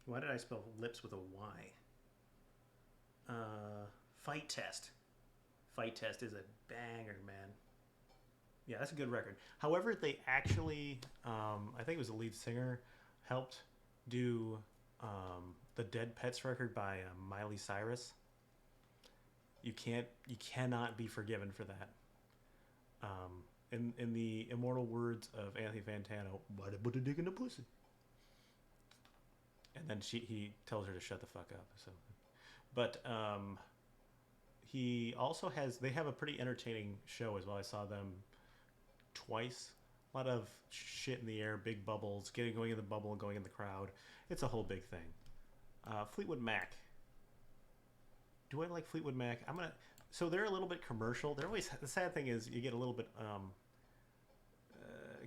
Why did I spell lips with a Y? Fight Test. Fight Test is a banger, man. Yeah, that's a good record. However, they actually, I think it was the lead singer, helped do the Dead Pets record by Miley Cyrus. You cannot be forgiven for that. In the immortal words of Anthony Fantano, "Why they put a dick in the pussy?" And then he tells her to shut the fuck up. So, but he also they have a pretty entertaining show as well. I saw them twice. A lot of shit in the air, big bubbles, going in the bubble and going in the crowd. It's a whole big thing. Fleetwood Mac. Do I like Fleetwood Mac? So they're a little bit commercial. They're always, the sad thing is you get a little bit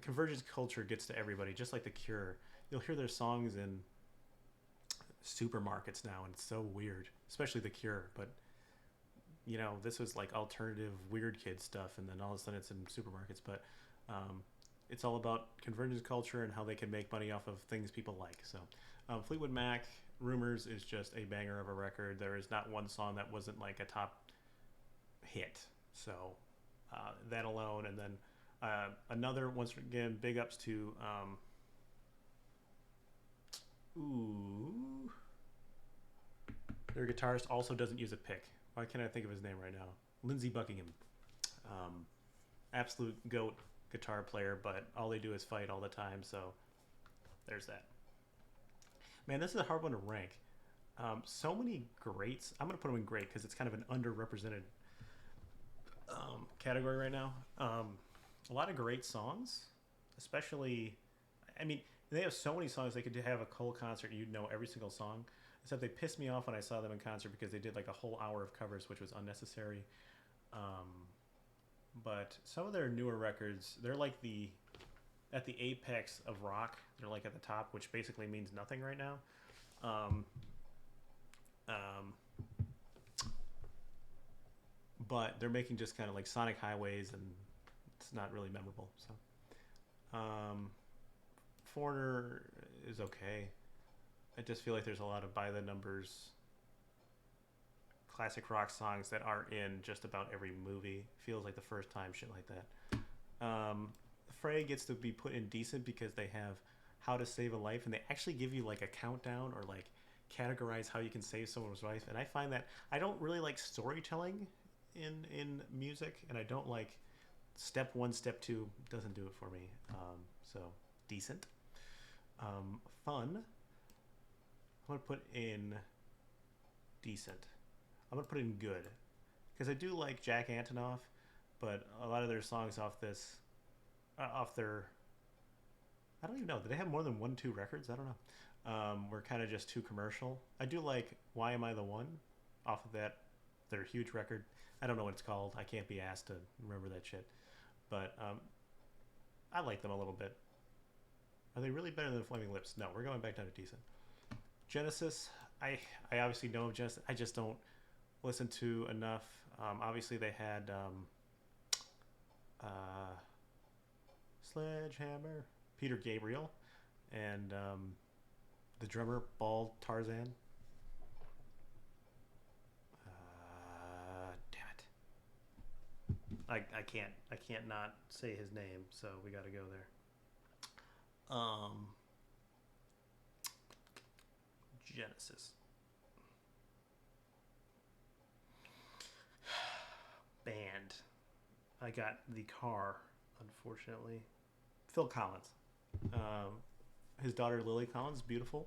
convergence culture gets to everybody, just like The Cure. You'll hear their songs in supermarkets now, and it's so weird, especially The Cure. But this was like alternative weird kid stuff, and then all of a sudden it's in supermarkets. But it's all about convergence culture and how they can make money off of things people like. So Fleetwood Mac Rumors is just a banger of a record. There is not one song that wasn't like a top hit. So that alone, and then another, once again, big ups to their guitarist also doesn't use a pick. Why can't I think of his name right now? Lindsey Buckingham. Absolute GOAT guitar player, but all they do is fight all the time, so there's that. Man, this is a hard one to rank. So many greats. I'm going to put them in great because it's kind of an underrepresented category right now. A lot of great songs, especially, I mean, they have so many songs. They could have a whole concert, you'd know every single song. Except they pissed me off when I saw them in concert because they did like a whole hour of covers, which was unnecessary. But some of their newer records, they're like at the apex of rock. They're like at the top, which basically means nothing right now. But they're making just kind of like Sonic Highways, and it's not really memorable. So, Foreigner is okay. I just feel like there's a lot of by the numbers classic rock songs that are in just about every movie. Feels like the first time, shit like that. Frey gets to be put in decent because they have How to Save a Life, and they actually give you like a countdown or like categorize how you can save someone's life. And I find that I don't really like storytelling in music, and I don't like step one, step two. Doesn't do it for me. So decent. Fun. I'm going to put in decent. I'm going to put in good. Because I do like Jack Antonoff. but a lot of their songs off this, off their, I don't even know. Did they have more than 1, 2 records? I don't know. Were kind of just too commercial. I do like "Why Am I the One" off of that, their huge record. I don't know what it's called. I can't be asked to remember that shit. But I like them a little bit. Are they really better than Flaming Lips? No, we're going back down to decent. Genesis, I obviously know of Genesis. I just don't listen to enough. Obviously, they had Sledgehammer, Peter Gabriel, and the drummer, bald Tarzan. Damn it! I can't not say his name. So we got to go there. Genesis. Band. I got the car, unfortunately. Phil Collins. His daughter Lily Collins, beautiful.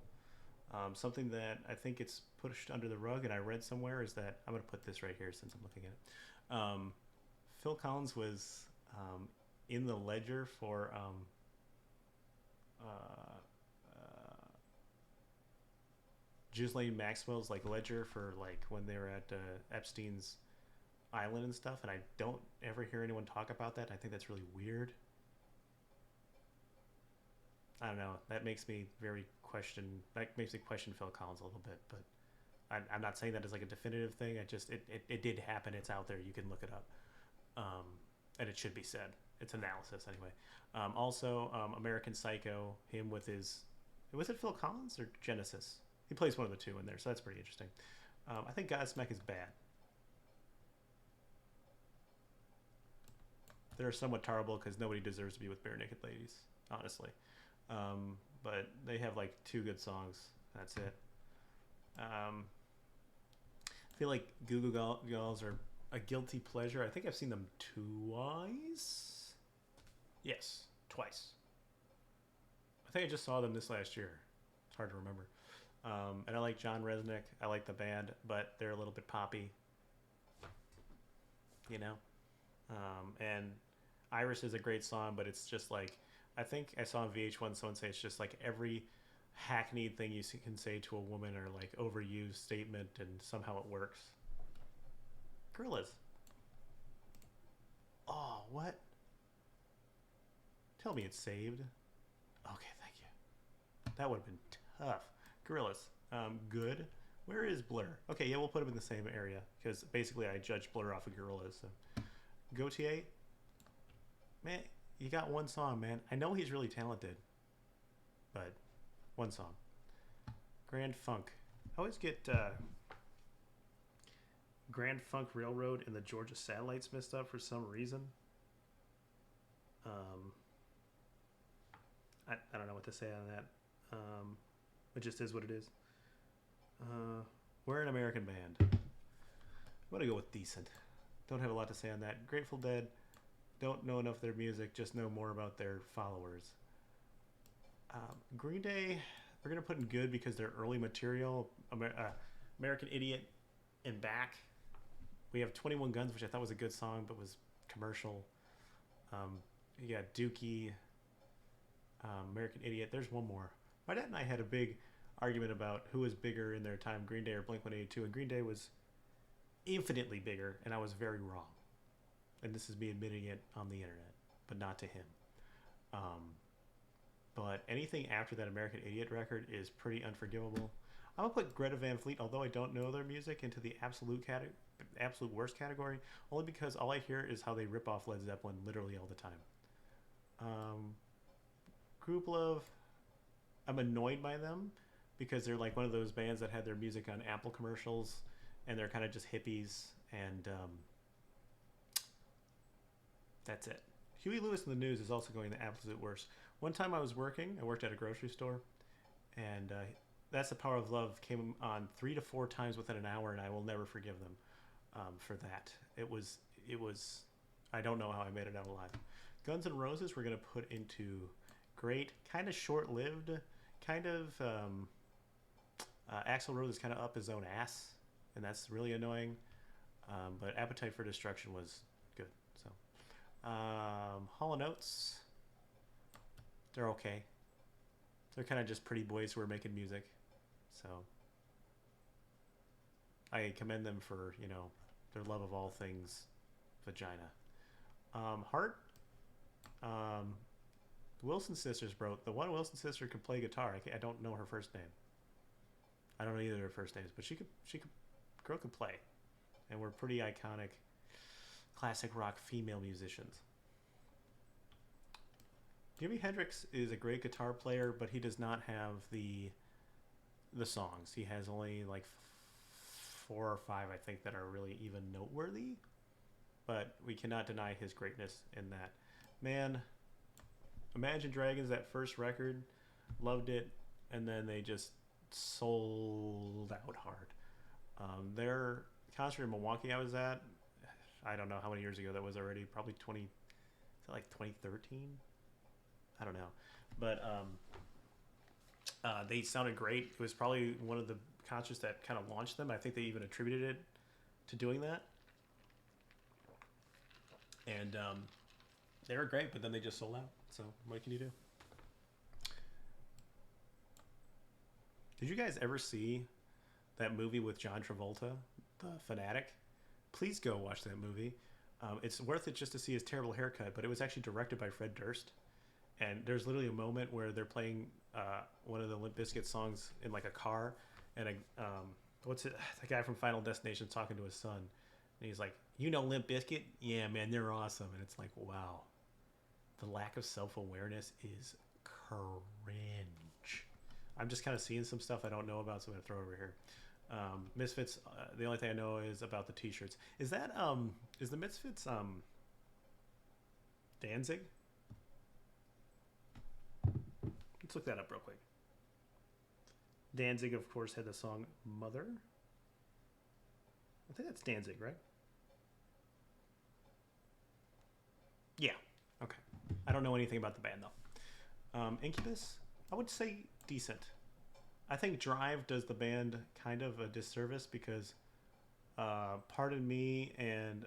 Something that I think it's pushed under the rug, and I read somewhere, is that I'm going to put this right here since I'm looking at it. Phil Collins was in the ledger for Ghislaine Maxwell's like ledger for like when they were at Epstein's island and stuff, and I don't ever hear anyone talk about that. I think that's really weird. I don't know. That makes me question Phil Collins a little bit, but I'm not saying that as like a definitive thing. I just it did happen. It's out there. You can look it up, and it should be said. It's analysis anyway. Also, American Psycho. Him with his, was it Phil Collins or Genesis? He plays one of the two in there, so that's pretty interesting. I think Godsmack is bad. They're somewhat terrible because nobody deserves to be with bare naked ladies, honestly. But they have like 2 good songs. That's it. I feel like Goo Goo Dolls are a guilty pleasure. I think I've seen them twice. Yes, twice. I think I just saw them this last year. It's hard to remember. And I like John Resnick. I like the band, but they're a little bit poppy. You know? And Iris is a great song, but it's just like, I think I saw on VH1 someone say it's just like every hackneyed thing you can say to a woman or like overused statement, and somehow it works. Gorillaz. Oh, what? Tell me it's saved. Okay, thank you. That would have been tough. Gorillaz. Good. Where is Blur? Okay, yeah, we'll put them in the same area because basically I judge Blur off of Gorillaz. So. Gautier. Man, you got one song, man. I know he's really talented, but one song. Grand Funk. I always get Grand Funk Railroad and the Georgia Satellites mixed up for some reason. I don't know what to say on that. It just is what it is. We're an American band. I'm gonna go with decent. Don't have a lot to say on that. Grateful Dead. Don't know enough of their music. Just know more about their followers. Green Day. We're gonna put in good because they're early material. American Idiot and Back. We have 21 Guns, which I thought was a good song, but was commercial. You got Dookie. American Idiot. There's one more. My dad and I had a big argument about who was bigger in their time, Green Day or Blink-182, and Green Day was infinitely bigger, and I was very wrong. And this is me admitting it on the internet, but not to him. But anything after that American Idiot record is pretty unforgivable. I'm gonna put Greta Van Fleet, although I don't know their music, into the absolute worst category, only because all I hear is how they rip off Led Zeppelin literally all the time. Group Love, I'm annoyed by them because they're like one of those bands that had their music on Apple commercials, and they're kind of just hippies, and that's it. Huey Lewis and the News is also going the absolute worst. One time I worked at a grocery store, and That's the Power of Love came on 3 to 4 times within an hour, and I will never forgive them for that. It was, I don't know how I made it out alive. Guns N' Roses we're going to put into great, kind of short-lived, kind of, Axl Rose is kind of up his own ass, and that's really annoying. But Appetite for Destruction was good. So Hall & Oates, they're okay. They're kind of just pretty boys who are making music. So I commend them for, their love of all things vagina. Heart, um, Wilson sisters, bro. The one Wilson sister could play guitar. I don't know her first name. I don't know either of her first names, but she could, girl could play. And we're pretty iconic classic rock female musicians. Jimi Hendrix is a great guitar player, but he does not have the songs. He has only like 4 or 5, I think, that are really even noteworthy. But we cannot deny his greatness in that. Man, Imagine Dragons, that first record, loved it, and then they just sold out hard. Their concert in Milwaukee I was at, I don't know how many years ago that was already, probably 2013? I don't know. But they sounded great. It was probably one of the concerts that kind of launched them. I think they even attributed it to doing that. And they were great, but then they just sold out. So what can you do? Did you guys ever see that movie with John Travolta, The Fanatic? Please go watch that movie. It's worth it just to see his terrible haircut, but it was actually directed by Fred Durst. And there's literally a moment where they're playing one of the Limp Bizkit songs in like a car, and the guy from Final Destination talking to his son, and he's like, Limp Bizkit? Yeah, man, they're awesome. And it's like, wow, the lack of self-awareness is cringe. I'm just kind of seeing some stuff I don't know about, so I'm gonna throw it over here. Misfits. The only thing I know is about the T-shirts. Is that is the Misfits Danzig? Let's look that up real quick. Danzig, of course, had the song Mother. I think that's Danzig, right? Yeah. Okay. I don't know anything about the band, though. Incubus, I would say decent. I think Drive does the band kind of a disservice because Pardon Me and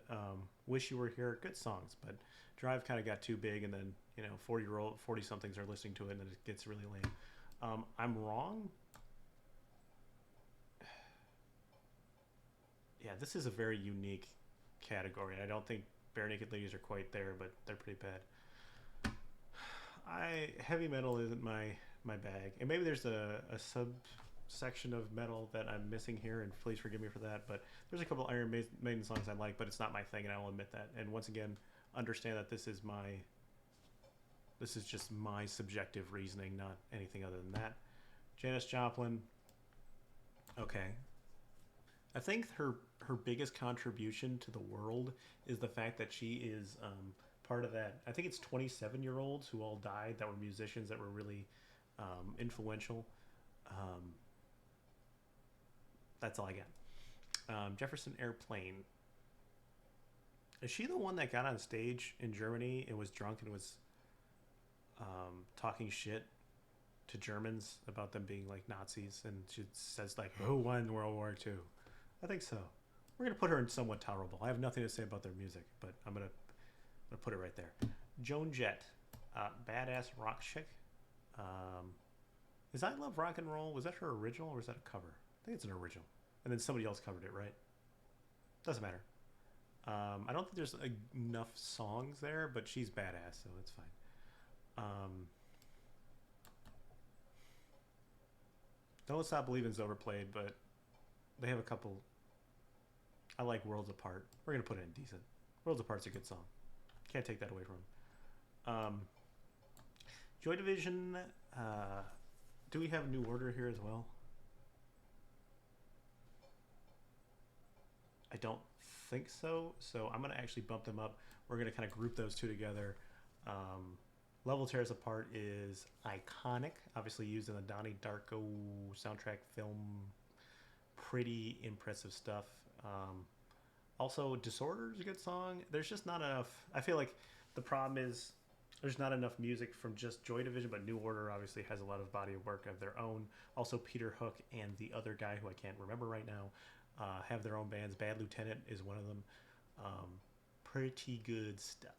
Wish You Were Here are good songs, but Drive kind of got too big, and then 40-somethings are listening to it, and then it gets really lame. I'm wrong. Yeah, this is a very unique category. I don't think Bare Naked Ladies are quite there, but they're pretty bad. Heavy metal isn't my bag, and maybe there's a subsection of metal that I'm missing here, and please forgive me for that. But there's a couple Iron Maiden songs I like, but it's not my thing, and I will admit that. And once again, understand that this is just my subjective reasoning, not anything other than that. Janice Joplin, okay. I think her biggest contribution to the world is the fact that she is part of that. I think it's 27-year-olds who all died that were musicians that were really influential. That's all I got. Jefferson Airplane. Is she the one that got on stage in Germany and was drunk and was talking shit to Germans about them being like Nazis? And she says like, who won World War II? I think so. We're going to put her in somewhat tolerable. I have nothing to say about their music, but I'm going to put it right there. Joan Jett, badass rock chick. Is I Love Rock and Roll, was that her original or was that a cover? I think it's an original. And then somebody else covered it, right? Doesn't matter. I don't think there's enough songs there, but she's badass, so it's fine. Don't Stop Believing's overplayed, but they have a couple. I like Worlds Apart. We're going to put it in decent. Worlds Apart's a good song. Can't take that away from them. Joy Division. Do we have New Order here as well? I don't think so. So I'm going to actually bump them up. We're going to kind of group those two together. Level Tears Apart is iconic. Obviously used in the Donnie Darko soundtrack film. Pretty impressive stuff. Also, Disorder is a good song. There's just not enough. I feel like the problem is there's not enough music from just Joy Division, but New Order obviously has a lot of body of work of their own. Also, Peter Hook and the other guy who I can't remember right now have their own bands. Bad Lieutenant is one of them. Pretty good stuff.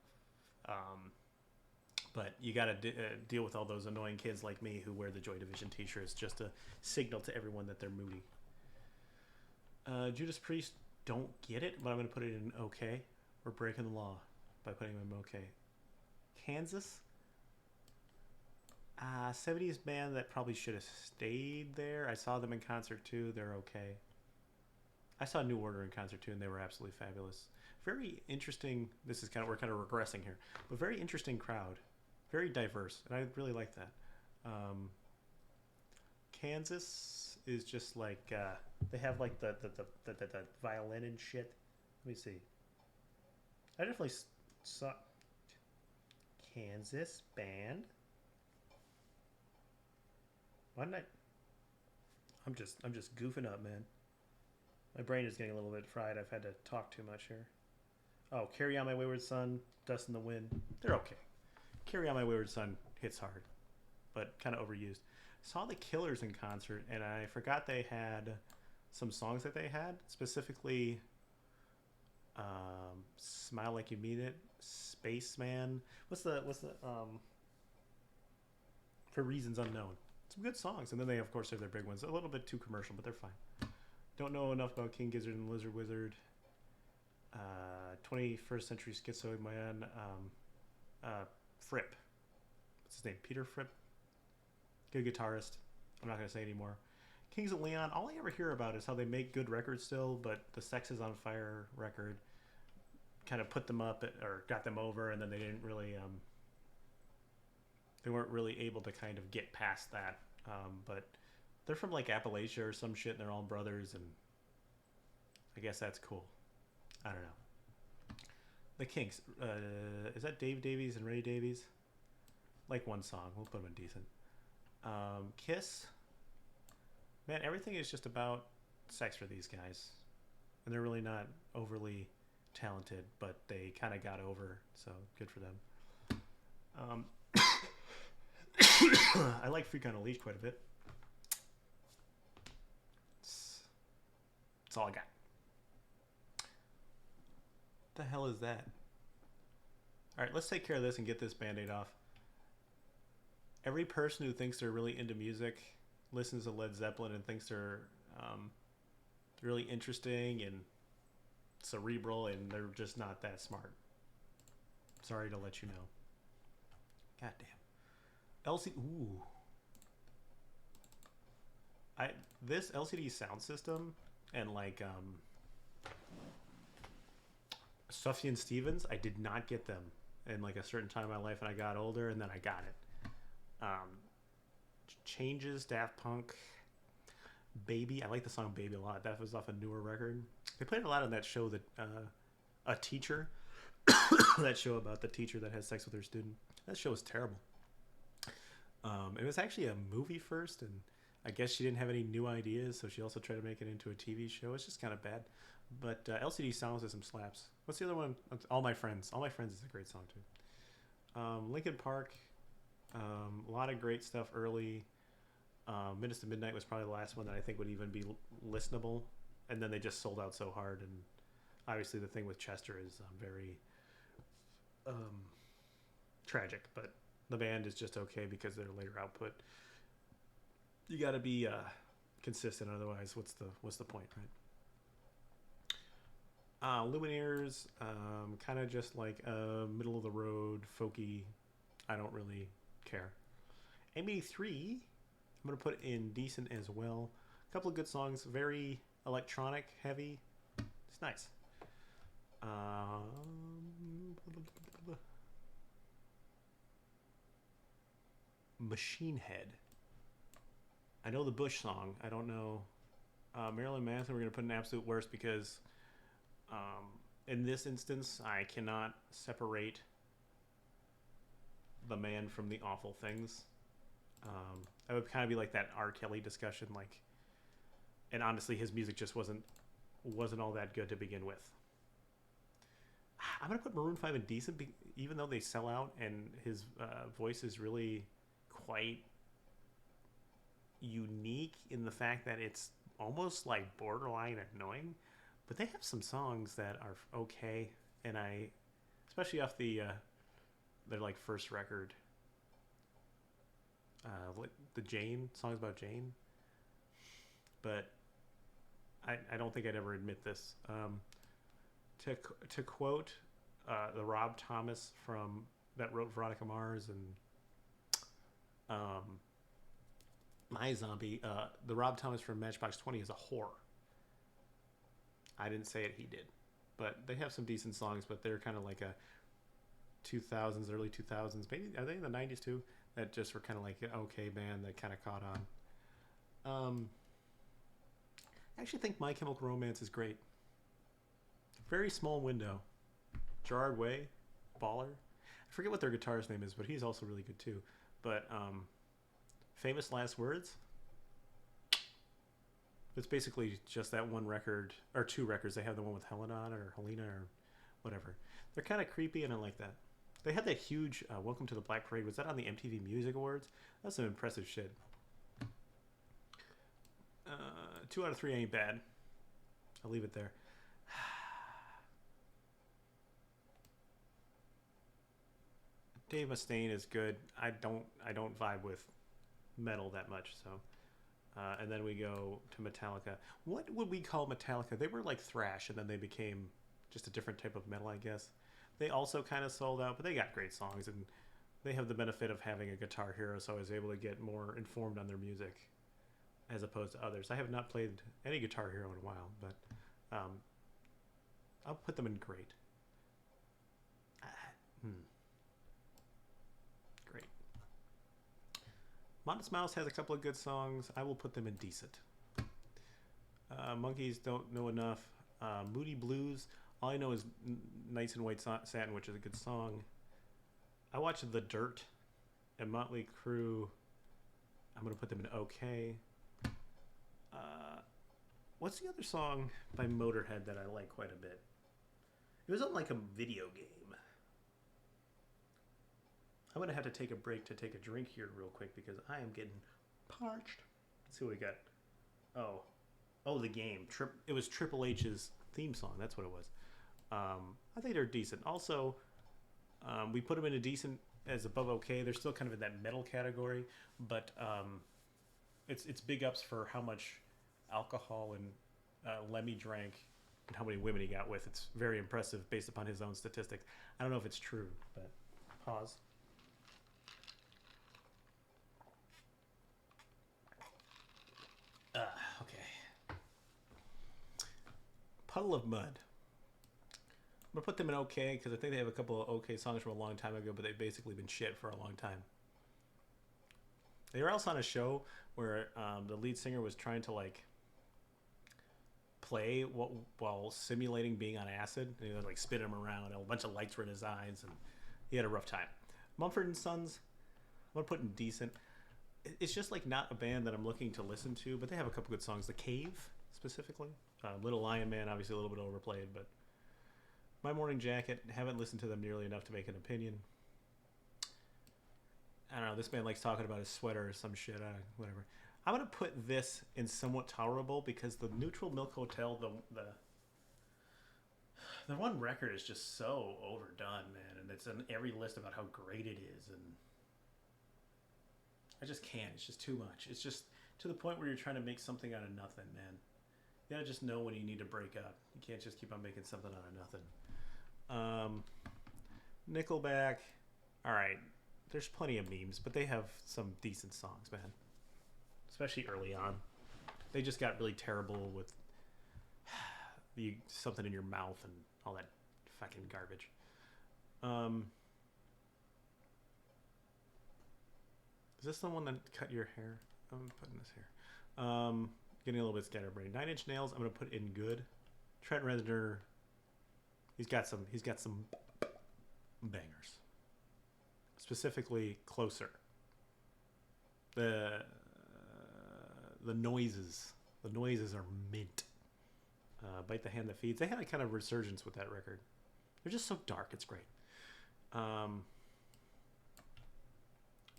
But you got to deal with all those annoying kids like me who wear the Joy Division t-shirts just to signal to everyone that they're moody. Judas Priest, don't get it, but I'm going to put it in okay. We're breaking the law by putting them in okay. Kansas, 70s band that probably should have stayed there. I saw them in concert too. They're okay. I saw New Order in concert too, and they were absolutely fabulous. Very interesting. This is we're kind of regressing here, but very interesting crowd, very diverse, and I really like that. Kansas is just like they have like the violin and shit. Let me see. I definitely saw Kansas band. Why didn't I? I'm just goofing up, man. My brain is getting a little bit fried. I've had to talk too much here. Oh, Carry On My Wayward Son, Dust in the Wind. They're okay. Carry On My Wayward Son hits hard, but kind of overused. Saw the Killers in concert, and I forgot they had some songs that they had, specifically Smile Like You Mean It, Spaceman. What's the For Reasons Unknown. Some good songs, and then they of course have their big ones. A little bit too commercial, but they're fine. Don't know enough about King Gizzard and Lizard Wizard. 21st Century Schizoid Man. Fripp. What's his name? Peter Fripp. Good guitarist. I'm not going to say anymore. Kings of Leon. All I ever hear about is how they make good records still, but the Sex is on Fire record kind of put them up or got them over, and then they didn't really... they weren't really able to kind of get past that. But they're from like Appalachia or some shit, and they're all brothers, and I guess that's cool. I don't know. The Kinks. Is that Dave Davies and Ray Davies? Like one song. We'll put them in decent. Kiss. Man, everything is just about sex for these guys. And they're really not overly talented, but they kind of got over, so good for them. I like Freak on a Leash quite a bit. That's all I got. What the hell is that? Alright, let's take care of this and get this band-aid off. Every person who thinks they're really into music listens to Led Zeppelin and thinks they're really interesting and cerebral, and they're just not that smart. Sorry to let you know. God damn. Ooh. This LCD sound system and like Sufjan Stevens, I did not get them in like a certain time in my life, and I got older, and then I got it. Changes, Daft Punk, Baby. I like the song Baby a lot. That was off a newer record. They played a lot on that show that A Teacher, that show about the teacher that has sex with her student. That show was terrible. It was actually a movie first, and I guess she didn't have any new ideas, so she also tried to make it into a TV show. It's just kind of bad. But LCD Sound System slaps. What's the other one? All My Friends. All My Friends is a great song, too. Linkin Park. A lot of great stuff early. Minutes to Midnight was probably the last one that I think would even be listenable. And then they just sold out so hard. And obviously the thing with Chester is very tragic. But the band is just okay because of their later output. You got to be consistent, otherwise what's the point, right? Lumineers, kind of just like middle of the road, folky. I don't really care. M83, I'm gonna put in decent as well. A couple of good songs, very electronic heavy. It's nice. Machine Head. I know the Bush song. I don't know. Marilyn Manson, we're going to put an absolute worst because in this instance, I cannot separate the man from the awful things. That would kind of be like that R. Kelly discussion. Like, and honestly, his music just wasn't all that good to begin with. I'm going to put Maroon 5 in decent, even though they sell out and his voice is really quite unique in the fact that it's almost like borderline annoying, but they have some songs that are okay, and I, especially off the their like first record. The Jane songs about Jane, but I don't think I'd ever admit this. To quote the Rob Thomas from that wrote Veronica Mars and My Zombie, the Rob Thomas from Matchbox 20 is a whore. I didn't say it, he did, but they have some decent songs, but they're kind of like a 2000s, early 2000s, maybe are they in the 90s too? That just were kind of like an okay band that kind of caught on. I actually think My Chemical Romance is great. Very small window. Gerard Way, baller. I forget what their guitarist name is, but he's also really good too. But Famous Last Words. It's basically just that one record, or two records. They have the one with Helena on it, or Helena, or whatever. They're kind of creepy, and I like that. They had that huge Welcome to the Black Parade. Was that on the MTV Music Awards? That's some impressive shit. 2 out of 3 ain't bad. I'll leave it there. Dave Mustaine is good. I don't vibe with metal that much, so. And then we go to Metallica. What would we call Metallica? They were like thrash, and then they became just a different type of metal, I guess. They also kind of sold out, but they got great songs, and they have the benefit of having a guitar hero, so I was able to get more informed on their music as opposed to others. I have not played any Guitar Hero in a while, but I'll put them in great. Great. Modest Mouse has a couple of good songs. I will put them in decent. Monkeys don't know enough. Moody Blues. All I know is Nights in White Satin, which is a good song. I watched The Dirt and Motley Crue. I'm going to put them in okay. What's the other song by Motorhead that I like quite a bit? It was on like a video game. I'm going to have to take a break to take a drink here real quick because I am getting parched. Let's see what we got. Oh, the game. It was Triple H's theme song. That's what it was. I think they're decent. Also, we put them in a decent as above okay. They're still kind of in that metal category, but it's big ups for how much alcohol and Lemmy drank and how many women he got with. It's very impressive based upon his own statistics. I don't know if it's true, but pause. Okay. Puddle of Mud. I'm gonna put them in okay because I think they have a couple of okay songs from a long time ago, but they've basically been shit for a long time. They were also on a show where the lead singer was trying to like play while simulating being on acid. And he would like spin him around, and a bunch of lights were in his eyes, and he had a rough time. Mumford and Sons, I'm gonna put in decent. It's just like not a band that I'm looking to listen to, but they have a couple good songs. The Cave, specifically. Little Lion Man, obviously a little bit overplayed, but My Morning Jacket, haven't listened to them nearly enough to make an opinion. I don't know, this man likes talking about his sweater or some shit, whatever. I'm going to put this in somewhat tolerable because the Neutral Milk Hotel, the one record is just so overdone, man, and it's on every list about how great it is, and I just can't. It's just too much. It's just to the point where you're trying to make something out of nothing, man. You gotta just know when you need to break up. You can't just keep on making something out of nothing. Nickelback, all right. There's plenty of memes, but they have some decent songs, man. Especially early on. They just got really terrible with something in your mouth and all that fucking garbage. Is this the one that cut your hair? I'm putting this here. Getting a little bit scatterbrained. 9 Inch Nails, I'm gonna put in good. Trent Reznor, he's got some bangers. Specifically, Closer. The noises are mint. Bite the Hand That Feeds. They had a kind of resurgence with that record. They're just so dark. It's great. I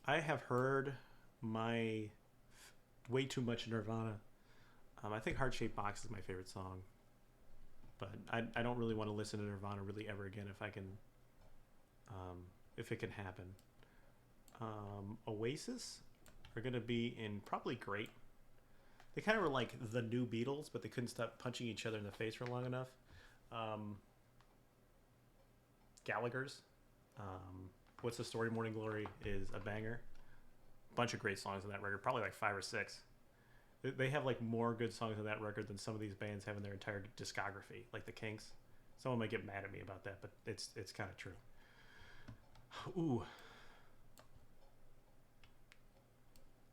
have heard way too much Nirvana. I think Heart Shaped Box is my favorite song, but I don't really want to listen to Nirvana really ever again if I can if it can happen. Oasis are going to be in probably great. They kind of were like the new Beatles, but they couldn't stop punching each other in the face for long enough. Gallagher's. What's the Story? Morning Glory is a banger. Bunch of great songs on that record, probably like 5 or 6. They have like more good songs on that record than some of these bands have in their entire discography, like the Kinks. Someone might get mad at me about that, but it's kind of true. Ooh.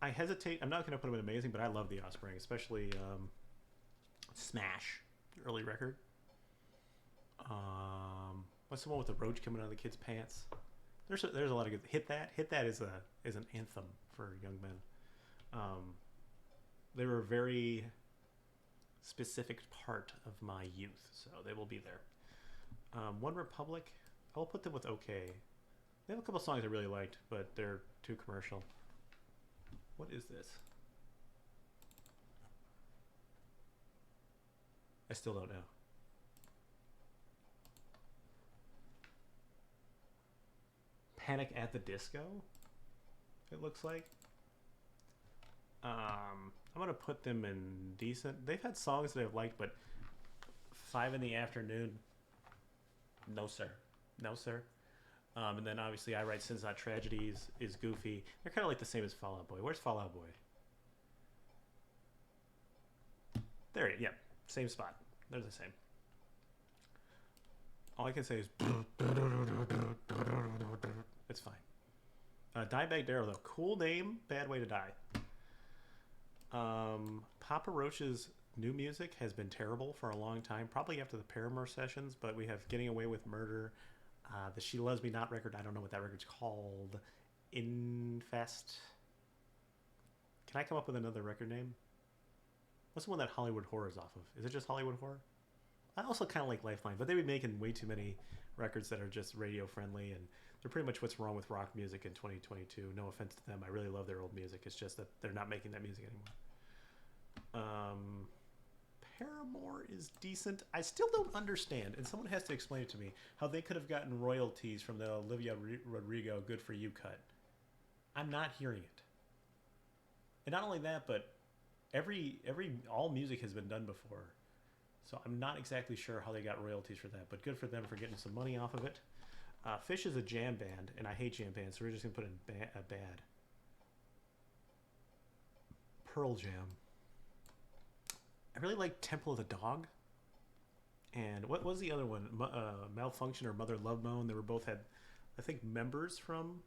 I hesitate. I'm not going to put them in amazing, but I love the Offspring, especially Smash, early record. What's the one with the roach coming out of the kid's pants? There's a lot of good. Hit That is an anthem for young men. They were a very specific part of my youth, so they will be there. One Republic, I'll put them with okay. They have a couple songs I really liked, but they're too commercial. What is this? I still don't know. Panic at the Disco, it looks like. I'm going to put them in decent. They've had songs that I've liked, but 5 in the Afternoon, no sir. No sir. And then obviously I Write Sins Not Tragedies is goofy. They're kind of like the same as Fall Out Boy. Where's Fall Out Boy? There, yeah, same spot. They're the same. All I can say is it's fine. Dimebag Darrell, though, cool name, bad way to die. Papa Roach's new music has been terrible for a long time, probably after the Paramore sessions, but we have Getting Away with Murder, the She Loves Me Not record. I don't know what that record's called. Infest. Can I come up with another record name? What's the one that Hollywood Horror is off of? Is it just Hollywood Horror? I also kind of like Lifeline, but they've been making way too many records that are just radio friendly, and they're pretty much what's wrong with rock music in 2022. No offense to them. I really love their old music. It's just that they're not making that music anymore. Paramore is decent. I still don't understand, and someone has to explain it to me, how they could have gotten royalties from the Olivia Rodrigo Good For You cut. I'm not hearing it. And not only that, but all music has been done before. So I'm not exactly sure how they got royalties for that, but good for them for getting some money off of it. Fish is a jam band, and I hate jam bands, so we're just going to put in a bad. Pearl Jam. I really like Temple of the Dog. And what was the other one? Malfunction or Mother Love Bone. They were both had, I think, members from